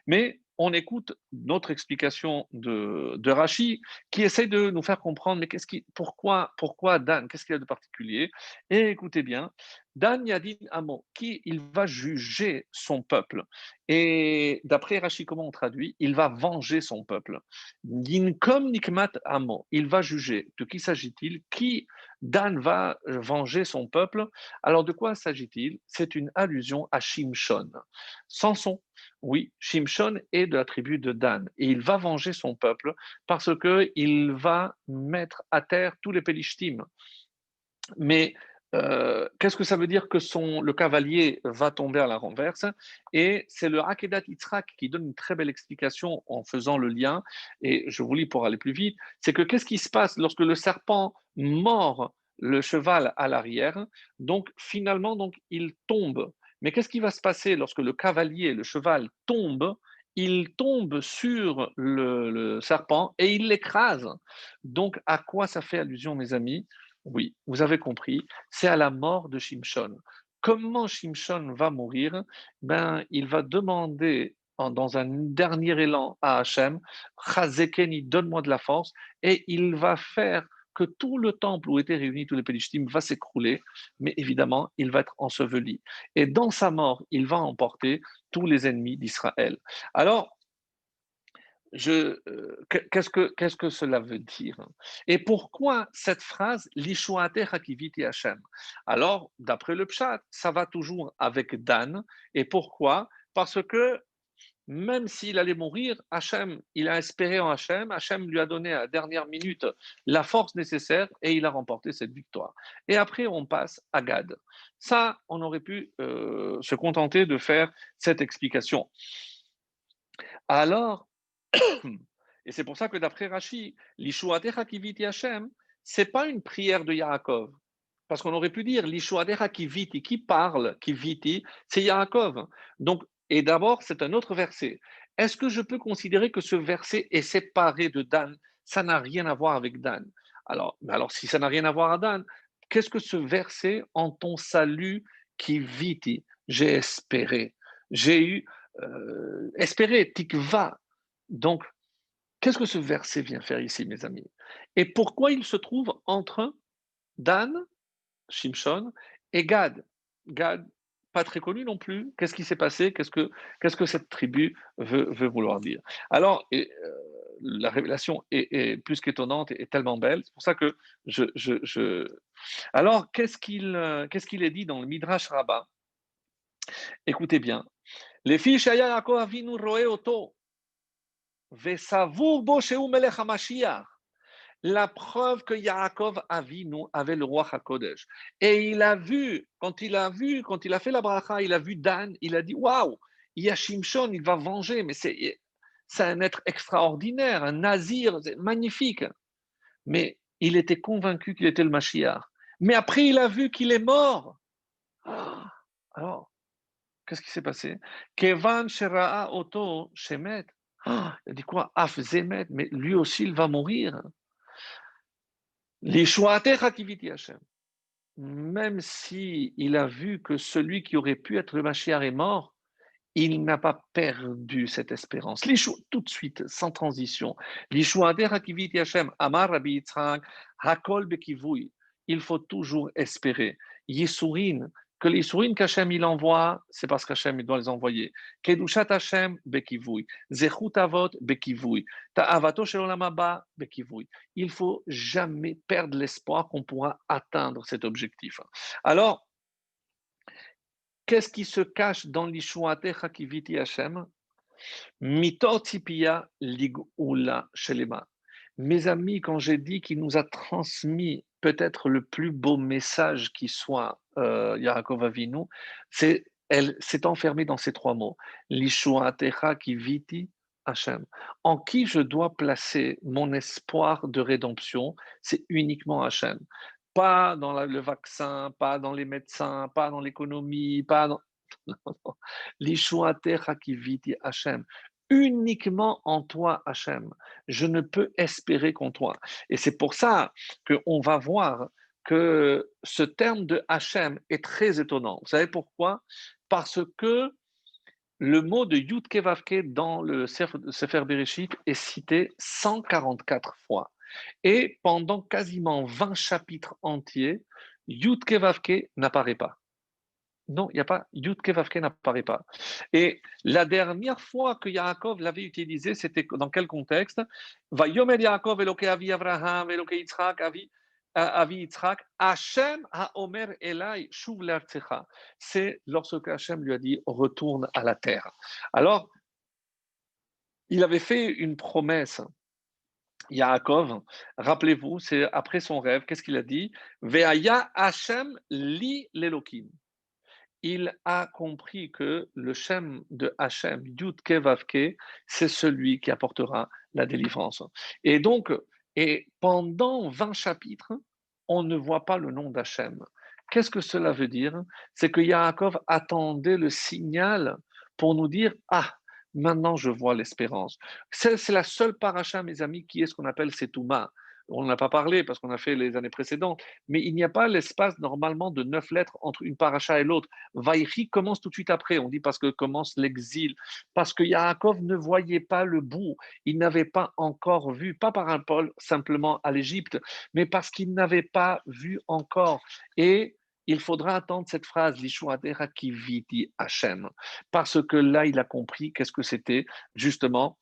Mais on écoute notre explication de Rachi qui essaie de nous faire comprendre mais pourquoi Dan, qu'est-ce qu'il y a de particulier. Et écoutez bien, Dan Yadin Amo, qui il va juger son peuple. Et d'après Rachi, comment on traduit? Il va venger son peuple. Yinkom Nikmat Amo, il va juger. De qui s'agit-il? Qui Dan va venger son peuple? Alors de quoi s'agit-il? C'est une allusion à Shimshon. Samson, oui, Shimshon est de la tribu de Dan et il va venger son peuple parce qu'il va mettre à terre tous les Pélishtim. Mais qu'est-ce que ça veut dire que le cavalier va tomber à la renverse? Et c'est le Hakedat Yitzhak qui donne une très belle explication en faisant le lien, et je vous lis pour aller plus vite, c'est que qu'est-ce qui se passe lorsque le serpent mord le cheval à l'arrière? Donc finalement, donc, il tombe. Mais qu'est-ce qui va se passer lorsque le cavalier, le cheval, tombe? Il tombe sur le serpent et il l'écrase. Donc à quoi ça fait allusion, mes amis? Oui, vous avez compris, c'est à la mort de Shimshon. Comment Shimshon va mourir? Ben, il va demander dans un dernier élan à Hachem, Chazekeni, donne-moi de la force, et il va faire que tout le temple où étaient réunis tous les Pélishtim va s'écrouler, mais évidemment, il va être enseveli. Et dans sa mort, il va emporter tous les ennemis d'Israël. Alors, qu'est-ce que cela veut dire? Et pourquoi cette phrase Lishuate Hakiviti Hashem? Alors, d'après le Pshat, ça va toujours avec Dan. Et pourquoi? Parce que même s'il allait mourir, Hachem, il a espéré en Hachem, Hachem lui a donné à la dernière minute la force nécessaire et il a remporté cette victoire. Et après, on passe à Gad. Ça, on aurait pu se contenter de faire cette explication. Alors, et c'est pour ça que d'après Rashi, l'Ishuatecha kiviti Hashem, c'est pas une prière de Yaakov. Parce qu'on aurait pu dire l'Ishuatecha kiviti, qui parle, kiviti, c'est Yaakov. Donc, et d'abord, c'est un autre verset. Est-ce que je peux considérer que ce verset est séparé de Dan? Ça n'a rien à voir avec Dan. Alors si ça n'a rien à voir avec Dan, qu'est-ce que ce verset en ton salut kiviti? J'ai espéré. J'ai eu espéré, tikva. Donc, qu'est-ce que ce verset vient faire ici, mes amis? Et pourquoi il se trouve entre Dan, Shimshon, et Gad? Gad, pas très connu non plus. Qu'est-ce qui s'est passé? Qu'est-ce que cette tribu veut vouloir dire? Alors, la révélation est plus qu'étonnante et tellement belle. C'est pour ça que Alors, qu'est-ce qu'il est dit dans le Midrash Rabbah? Écoutez bien. Les filles Shaya Yaakov Avinu Roe Oto, Vesavur Bo Sheu Melech HaMashiach. La preuve que Yaakov Avinu avait le roi HaKodesh. Et quand il a fait la bracha, il a vu Dan, il a dit waouh, il y a Shimshon, il va venger, mais c'est un être extraordinaire, un nazir, c'est magnifique. Mais il était convaincu qu'il était le Mashiach. Mais après, il a vu qu'il est mort. Ah, alors, qu'est-ce qui s'est passé? Kevan Shera'a Oto Shemet. Ah, il a dit quoi? Af Zemet, mais lui aussi, il va mourir. L'Ishuatecha kiviti Hashem. Même si il a vu que celui qui aurait pu être le Mashiach est mort, il n'a pas perdu cette espérance. Tout de suite, sans transition. L'Ishuatecha kiviti Hashem, Amar Rabbi Yitzhak, Hakol bekivui. Il faut toujours espérer. Yisurin, que les Yisurin qu'Hachem il envoie, c'est parce qu'Hachem il doit les envoyer. Kedushat Hashem bekivui. Zechut Avot bekivui. Ta'avato shel olam haba bekivui. Il faut jamais perdre l'espoir qu'on pourra atteindre cet objectif. Alors, qu'est-ce qui se cache dans l'Ishuatecha kiviti Hashem? Mitot tzipia ligula shelema. Mes amis, quand j'ai dit qu'il nous a transmis peut-être le plus beau message qui soit, Yaakov Avinu, elle s'est enfermée dans ces trois mots. L'Ishuatecha kiviti Hashem. En qui je dois placer mon espoir de rédemption, c'est uniquement Hashem. Pas dans le vaccin, pas dans les médecins, pas dans l'économie, pas dans Lishuatecha kiviti Hachem. Uniquement en toi, Hachem. Je ne peux espérer qu'en toi. Et c'est pour ça qu'on va voir que ce terme de Hachem est très étonnant. Vous savez pourquoi? Parce que le mot de Yud Kevavke dans le Sefer Bereshit est cité 144 fois. Et pendant quasiment 20 chapitres entiers, Yud Kevavke n'apparaît pas. Non, il n'y a pas. Yud Kevavke n'apparaît pas. Et la dernière fois que Yaakov l'avait utilisé, c'était dans quel contexte? Va yomer Yaakov Eloke avi Avraham, Eloke Yitzhak, avi Yitzhak, Hashem ha-omer elai shuv le'artzecha. C'est lorsque Hashem lui a dit retourne à la terre. Alors, il avait fait une promesse. Yaakov, rappelez-vous, c'est après son rêve, qu'est-ce qu'il a dit? Ve'aya Hashem li l'Elokim. Il a compris que le Shem de Hachem, Yud Kevavke, c'est celui qui apportera la délivrance. Et donc, et pendant 20 chapitres, on ne voit pas le nom d'Hachem. Qu'est-ce que cela veut dire? C'est que Yaakov attendait le signal pour nous dire, ah, maintenant je vois l'espérance. C'est la seule paracha, mes amis, qui est ce qu'on appelle Setouma. On n'a pas parlé parce qu'on a fait les années précédentes, mais il n'y a pas l'espace normalement de 9 lettres entre une paracha et l'autre. Vaïchi commence tout de suite après. On dit parce que commence l'exil, parce que Yaakov ne voyait pas le bout. Il n'avait pas encore vu, pas par rapport simplement à l'Égypte, mais parce qu'il n'avait pas vu encore. Et il faudra attendre cette phrase, l'Ishuadera qui viti Hachem, parce que là, il a compris qu'est-ce que c'était justement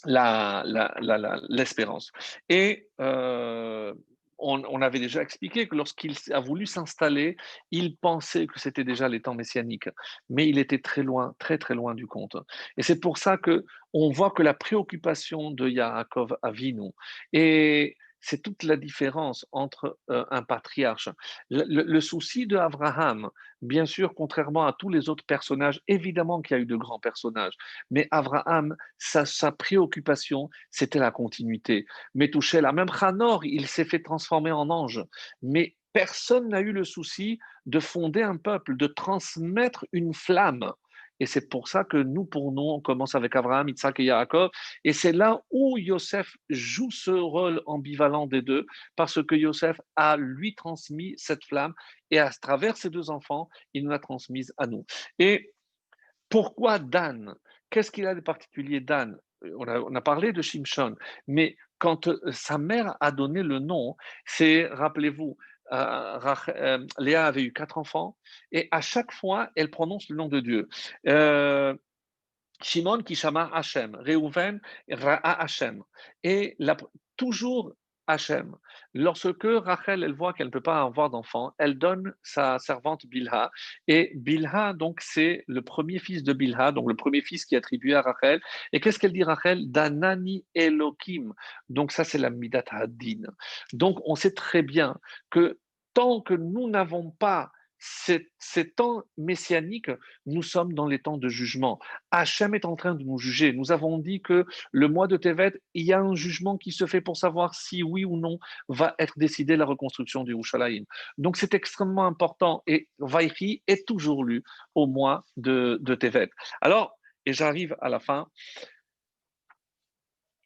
l'espérance. Et on avait déjà expliqué que lorsqu'il a voulu s'installer, il pensait que c'était déjà les temps messianiques, mais il était très loin, très très loin du compte. Et c'est pour ça que on voit que la préoccupation de Yaakov Avinu et c'est toute la différence entre un patriarche. Le souci de Abraham, bien sûr, contrairement à tous les autres personnages, évidemment qu'il y a eu de grands personnages, mais Abraham, sa préoccupation, c'était la continuité. Mais touché la même Hanor, il s'est fait transformer en ange. Mais personne n'a eu le souci de fonder un peuple, de transmettre une flamme. Et c'est pour ça que nous, pour nous, on commence avec Abraham, Isaac et Yaakov. Et c'est là où Yosef joue ce rôle ambivalent des deux, parce que Yosef a lui transmis cette flamme, et à travers ses deux enfants, il nous l'a transmise à nous. Et pourquoi Dan? Qu'est-ce qu'il a de particulier, Dan? On a parlé de Shimshon, mais quand sa mère a donné le nom, c'est, rappelez-vous, Léa avait eu 4 enfants, et à chaque fois, elle prononce le nom de Dieu. Euh, Shimon Kishama Hachem, Reuven Ra'a Hachem. Et toujours Hachem. Lorsque Rachel, elle voit qu'elle ne peut pas avoir d'enfant, elle donne sa servante Bilha. Et Bilha, donc, c'est le premier fils de Bilha, donc le premier fils qui est attribué à Rachel. Et qu'est-ce qu'elle dit, Rachel? Danani Elohim. Donc, ça, c'est la Midat Hadin. Donc, on sait très bien que tant que nous n'avons pas ces temps messianiques, nous sommes dans les temps de jugement. Hachem est en train de nous juger. Nous avons dit que le mois de Tevet, il y a un jugement qui se fait pour savoir si oui ou non va être décidée la reconstruction du Yerushalayim. Donc c'est extrêmement important et Vaïchi est toujours lu au mois de Tevet. Alors, et j'arrive à la fin,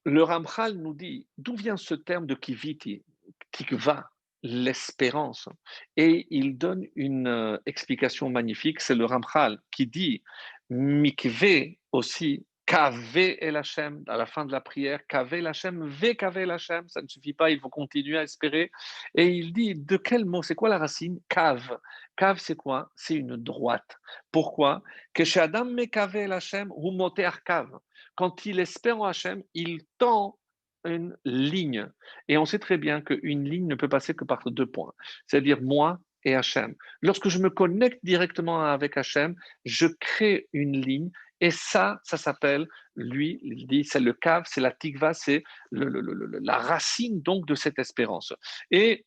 le Ramchal nous dit d'où vient ce terme de kiviti, tikva, l'espérance. Et il donne une explication magnifique, c'est le Ramchal qui dit mikve aussi, kave el Hashem, à la fin de la prière, kave el Hashem, ve kave el Hashem, ça ne suffit pas, il faut continuer à espérer. Et il dit de quel mot, c'est quoi la racine? Kav. Kav, c'est quoi? C'est une droite. Pourquoi? Que chez Adam me kave el Hashem, ou moter kav. Quand il espère en Hachem, il tend une ligne. Et on sait très bien qu'une ligne ne peut passer que par 2 points, c'est-à-dire moi et Hachem. Lorsque je me connecte directement avec Hachem, je crée une ligne et ça s'appelle, lui, il dit, c'est le cave, c'est la tikva, c'est la racine donc de cette espérance. Et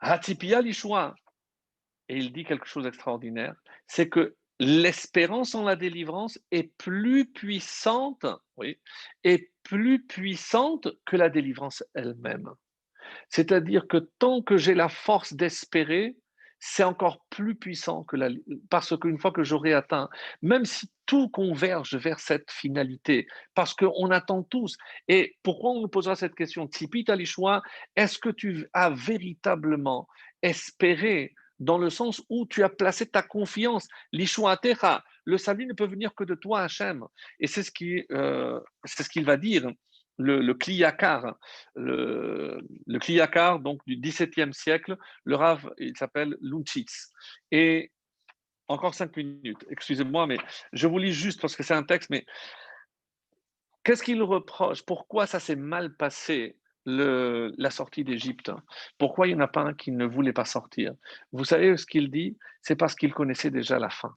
Hatzipia Lishua, et il dit quelque chose d'extraordinaire, c'est que l'espérance en la délivrance est plus puissante, oui, est plus puissante que la délivrance elle-même. C'est-à-dire que tant que j'ai la force d'espérer, c'est encore plus puissant que parce qu'une fois que j'aurai atteint, même si tout converge vers cette finalité, parce qu'on attend tous. Et pourquoi on nous posera cette question? Tzipit Alishwa, est-ce que tu as véritablement espéré dans le sens où tu as placé ta confiance? L'Ishwa Techa, le salut ne peut venir que de toi, Hachem. Et c'est ce qu'il va dire le Kliyakar, le Kliyakar donc du XVIIe siècle, le Rav, il s'appelle Luntschitz. Et encore 5 minutes, excusez-moi, mais je vous lis juste parce que c'est un texte, mais qu'est-ce qu'il reproche? Pourquoi ça s'est mal passé, la sortie d'Égypte? Pourquoi il n'y en a pas un qui ne voulait pas sortir? Vous savez ce qu'il dit? C'est parce qu'il connaissait déjà la fin.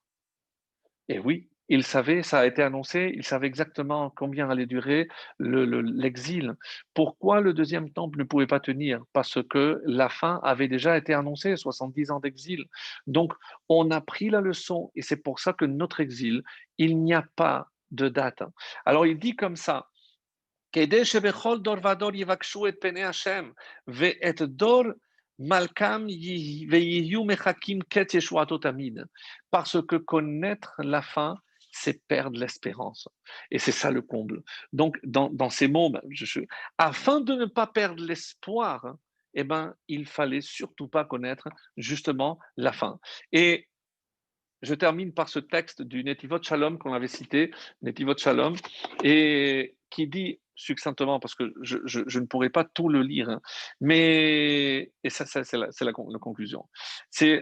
Et oui, il savait, ça a été annoncé, il savait exactement combien allait durer l'exil. Pourquoi le deuxième temple ne pouvait pas tenir? Parce que la fin avait déjà été annoncée, 70 ans d'exil. Donc, on a pris la leçon et c'est pour ça que notre exil, il n'y a pas de date. Alors, il dit comme ça, כדי שבכל דור ודור יבקשו את פני השם, ואת דור מלכם ויהיו מחכים קץ ישועתו תמיד. Parce que connaître la fin, c'est perdre l'espérance. Et c'est ça le comble. Donc, dans ces mots, afin de ne pas perdre l'espoir, eh ben, il fallait surtout pas connaître justement la fin. Et je termine par ce texte du Netivot Shalom qu'on avait cité, Netivot Shalom, et qui dit succinctement, parce que je ne pourrais pas tout le lire, hein, mais, et ça, c'est la conclusion.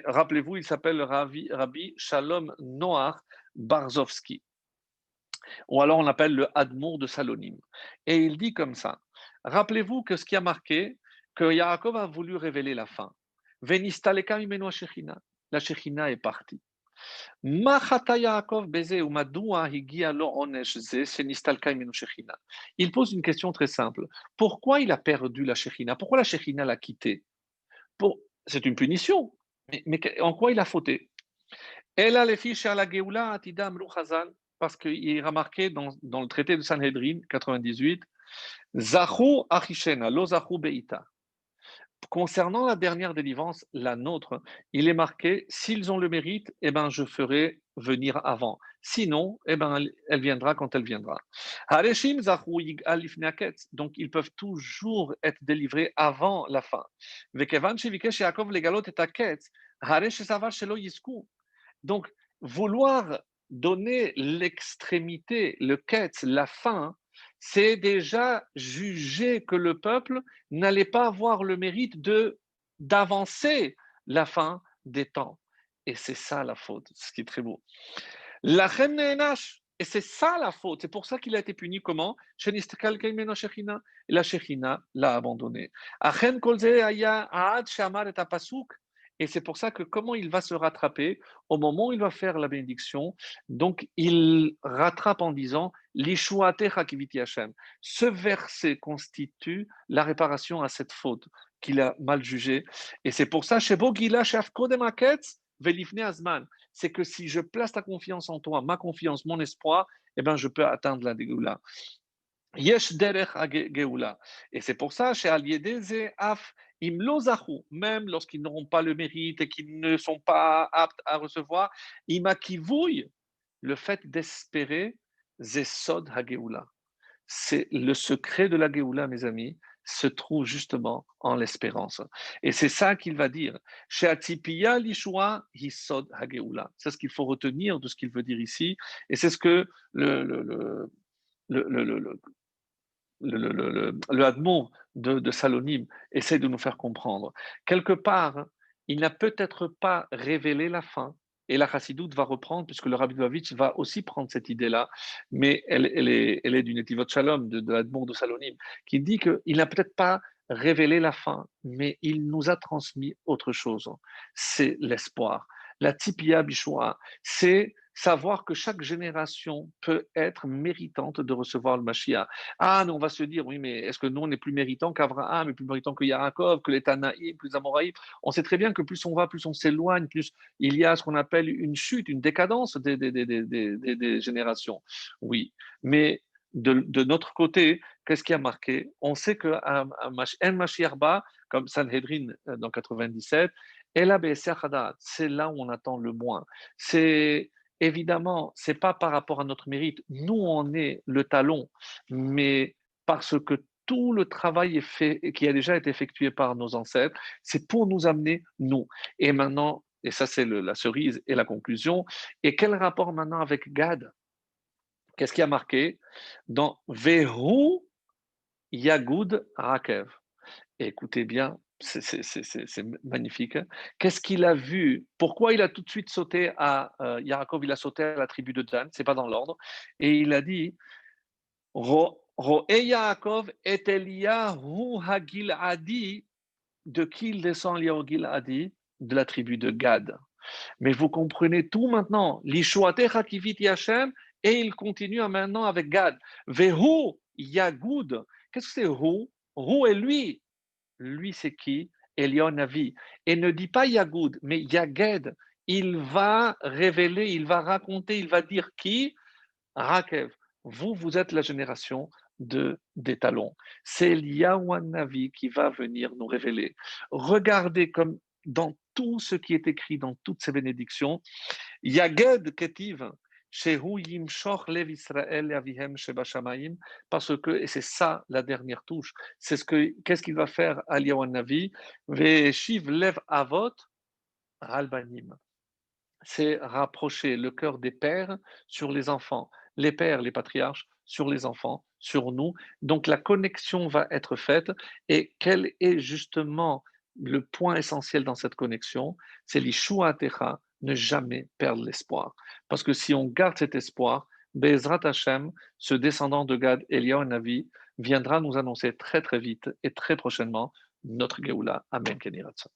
Rappelez-vous, il s'appelle Rabbi Shalom Noach Barzovski, ou alors on l'appelle le Admour de Salonim. Et il dit comme ça, rappelez-vous que ce qui a marqué, que Yaakov a voulu révéler la fin. Venistaleka mimenu Shechina. La Shechina est partie. Il pose une question très simple. Pourquoi il a perdu la Shekhinah? Pourquoi la Shekhinah l'a quitté? C'est une punition. Mais en quoi il a fauté? Elle a les fiches à la Geoula, Atidam Chazal, parce qu'il est remarqué dans le traité de Sanhedrin 98, Zachu Achishena, lo Zachu Beita. Concernant la dernière délivrance, la nôtre, il est marqué, s'ils ont le mérite, eh ben, je ferai venir avant. Sinon, eh ben, elle viendra quand elle viendra. Donc, ils peuvent toujours être délivrés avant la fin. Donc, vouloir donner l'extrémité, le quête, la fin, c'est déjà juger que le peuple n'allait pas avoir le mérite d'avancer la fin des temps. Et c'est ça la faute, ce qui est très beau. La reine et c'est ça la faute. C'est pour ça qu'il a été puni comment? La Shechina l'a abandonné. Et c'est pour ça que comment il va se rattraper au moment où il va faire la bénédiction, donc il rattrape en disant Lishuatecha kiviti Hashem. Ce verset constitue la réparation à cette faute qu'il a mal jugée. Et c'est pour ça, Shebo Gila Shaf Kodem Aketz Velifne Azman, c'est que si je place ta confiance en toi, ma confiance, mon espoir, eh ben je peux atteindre la Géoula. Yesh derech Geoula. Et c'est pour ça, chez Aliedeze Af, Imlozahu, même lorsqu'ils n'auront pas le mérite et qu'ils ne sont pas aptes à recevoir, Imakivouille, le fait d'espérer, Zesod Hageoula. C'est le secret de la Géoula, mes amis, se trouve justement en l'espérance. Et c'est ça qu'il va dire. She'atipia lishua hisod hageoula. C'est ce qu'il faut retenir de ce qu'il veut dire ici. Et c'est ce que le Hadmour de Salonim essaie de nous faire comprendre. Quelque part, il n'a peut-être pas révélé la fin, et la Chassidoute va reprendre, puisque le Rabbi Lubavitch va aussi prendre cette idée-là, mais elle est du Netivot Shalom, de l'Admour de Salonim, qui dit qu'il n'a peut-être pas révélé la fin, mais il nous a transmis autre chose. C'est l'espoir. La Tipia Bishua, c'est savoir que chaque génération peut être méritante de recevoir le Mashiach. Ah, nous, on va se dire, oui, mais est-ce que nous, on est plus méritant qu'Abraham, et plus méritant que Yaakov, que les Tanaïm, plus Amoraïm? On sait très bien que plus on va, plus on s'éloigne, plus il y a ce qu'on appelle une chute, une décadence des générations. Oui, mais de notre côté, qu'est-ce qui a marqué? On sait que En Mashiach ba, comme Sanhedrin dans 97, et la c'est là où on attend le moins. C'est évidemment, c'est pas par rapport à notre mérite. Nous, on est le talon, mais parce que tout le travail est fait, qui a déjà été effectué par nos ancêtres, c'est pour nous amener nous. Et maintenant, et ça c'est la cerise et la conclusion. Et quel rapport maintenant avec Gad? Qu'est-ce qui a marqué dans Vehu Yagud Rakev? Écoutez bien, c'est magnifique. Qu'est-ce qu'il a vu? Pourquoi il a tout de suite sauté à Yaakov? Il a sauté à la tribu de Dan, c'est pas dans l'ordre. Et il a dit Roé Yaakov et Eliyahu Hagil Adi. De qui il descend Eliyahu Adi? De la tribu de Gad. Mais vous comprenez tout maintenant. L'Ishuatecha kiviti Hashem, et il continue maintenant avec Gad. Vehu Yagud. Qu'est-ce que c'est Hu? Hu est lui. Lui, c'est qui? Elion Navi. Et ne dit pas Yagud, mais Yaged. Il va révéler, il va raconter, il va dire qui? Rakev. Vous êtes la génération des talons. C'est Eliyahu Navi qui va venir nous révéler. Regardez comme dans tout ce qui est écrit, dans toutes ces bénédictions, Yaged Ketiv, Shehu Yimshoch Lev Israël Avihem Shebashamayim, parce que, et c'est ça la dernière touche, c'est qu'est-ce qu'il va faire Eliyahu Navi? Veshiv Lev Avot Albanim, c'est rapprocher le cœur des pères sur les enfants, les pères, les patriarches, sur les enfants, sur nous. Donc la connexion va être faite. Et quel est justement le point essentiel dans cette connexion? C'est l'Ishua Techa, ne jamais perdre l'espoir. Parce que si on garde cet espoir, Bezrat Hashem, ce descendant de Gad, Eliyahu Navi, viendra nous annoncer très très vite et très prochainement notre Géoula. Amen. Keni Ratzon.